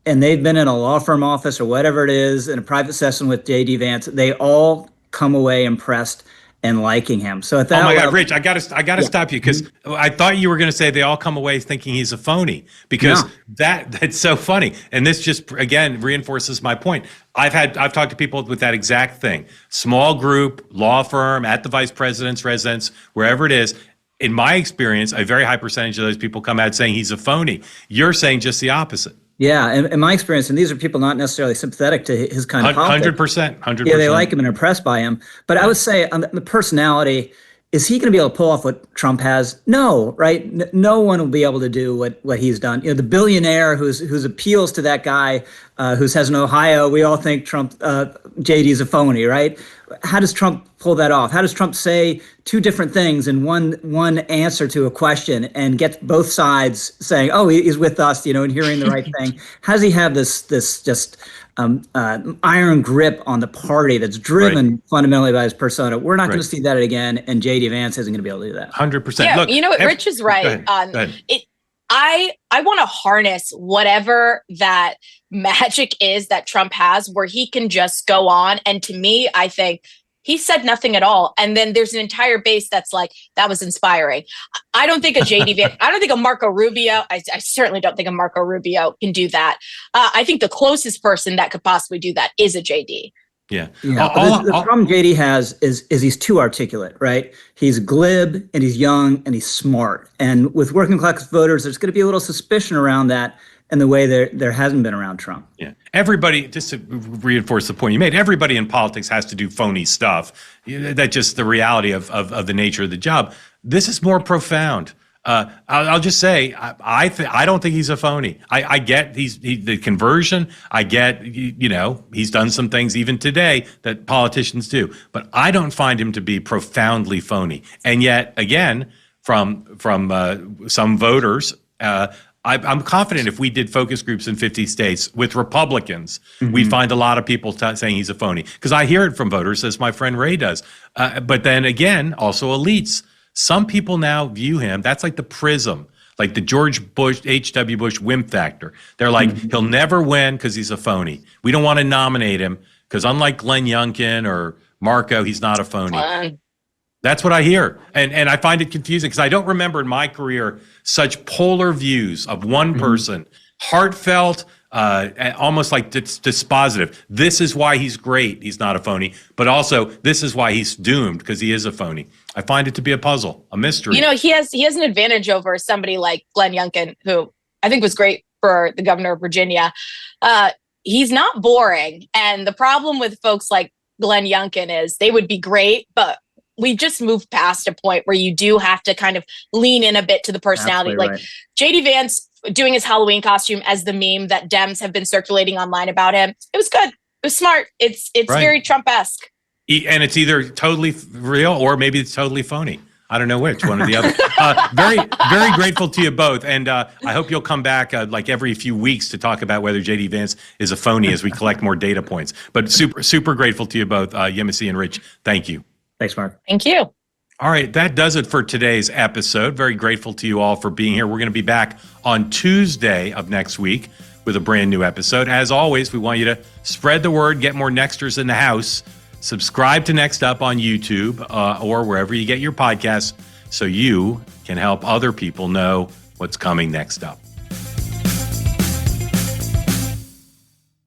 and they've been in a law firm office or whatever it is in a private session with JD Vance, they all come away impressed and liking him. So at that oh my God, Rich, I gotta stop you because I thought you were going to say they all come away thinking he's a phony because that's so funny. And this just again reinforces my point. I've talked to people with that exact thing. Small group, law firm, at the vice president's residence, wherever it is. In my experience, a very high percentage of those people come out saying he's a phony. You're saying just the opposite. Yeah, and in my experience, and these are people not necessarily sympathetic to his kind of politics. 100%. Yeah, they like him and are impressed by him. But I would say on the personality, is he going to be able to pull off what Trump has? No, right? No one will be able to do what he's done. The billionaire whose appeals to that guy who says in Ohio, we all think Trump, JD's a phony, right? How does Trump pull that off? How does Trump say two different things in one answer to a question and get both sides saying, oh, he's with us, and hearing the right thing? How does he have this just iron grip on the party that's driven fundamentally by his persona? We're not going to see that again, and JD Vance isn't going to be able to do that. 100%. Yeah, Look, Rich is right. Go ahead. I want to harness whatever that magic is that Trump has where he can just go on. And to me, I think he said nothing at all. And then there's an entire base that's like, that was inspiring. I don't think a JD Vance, I don't think a Marco Rubio, I certainly don't think a Marco Rubio can do that. I think the closest person that could possibly do that is a JD. Yeah. The problem JD has is he's too articulate, right? He's glib and he's young and he's smart. And with working class voters, there's going to be a little suspicion around that in the way there hasn't been around Trump. Yeah. Everybody, just to reinforce the point you made, everybody in politics has to do phony stuff. That's just the reality of the nature of the job. This is more profound. I'll just say, I don't think he's a phony. I get the conversion. I get, he's done some things even today that politicians do, but I don't find him to be profoundly phony. And yet, again, from some voters, I'm confident if we did focus groups in 50 states with Republicans, we'd find a lot of people saying he's a phony. Because I hear it from voters, as my friend Ray does. But then again, also elites. Some people now view him, that's like the prism, like the George Bush, H.W. Bush wimp factor. They're like, he'll never win because he's a phony. We don't want to nominate him because unlike Glenn Youngkin or Marco, he's not a phony. That's what I hear. And I find it confusing because I don't remember in my career such polar views of one person heartfelt, almost like dispositive. This is why he's great. He's not a phony, but also this is why he's doomed, because he is a phony. I find it to be a puzzle, a mystery. You know, he has an advantage over somebody like Glenn Youngkin, who I think was great for the governor of Virginia. He's not boring. And the problem with folks like Glenn Youngkin is they would be great, but we just moved past a point where you do have to kind of lean in a bit to the personality. Absolutely like right. JD Vance doing his Halloween costume as the meme that Dems have been circulating online about him. It was good. It was smart. It's right. Very Trump-esque. And it's either totally real or maybe it's totally phony. I don't know which, one or the other. Very, very grateful to you both. And I hope you'll come back like every few weeks to talk about whether JD Vance is a phony as we collect more data points. But super, super grateful to you both, Yemisi and Rich. Thank you. Thanks, Mark. Thank you. All right, that does it for today's episode. Very grateful to you all for being here. We're going to be back on Tuesday of next week with a brand new episode. As always, we want you to spread the word, get more Nexters in the house. Subscribe to Next Up on YouTube or wherever you get your podcasts so you can help other people know what's coming next up.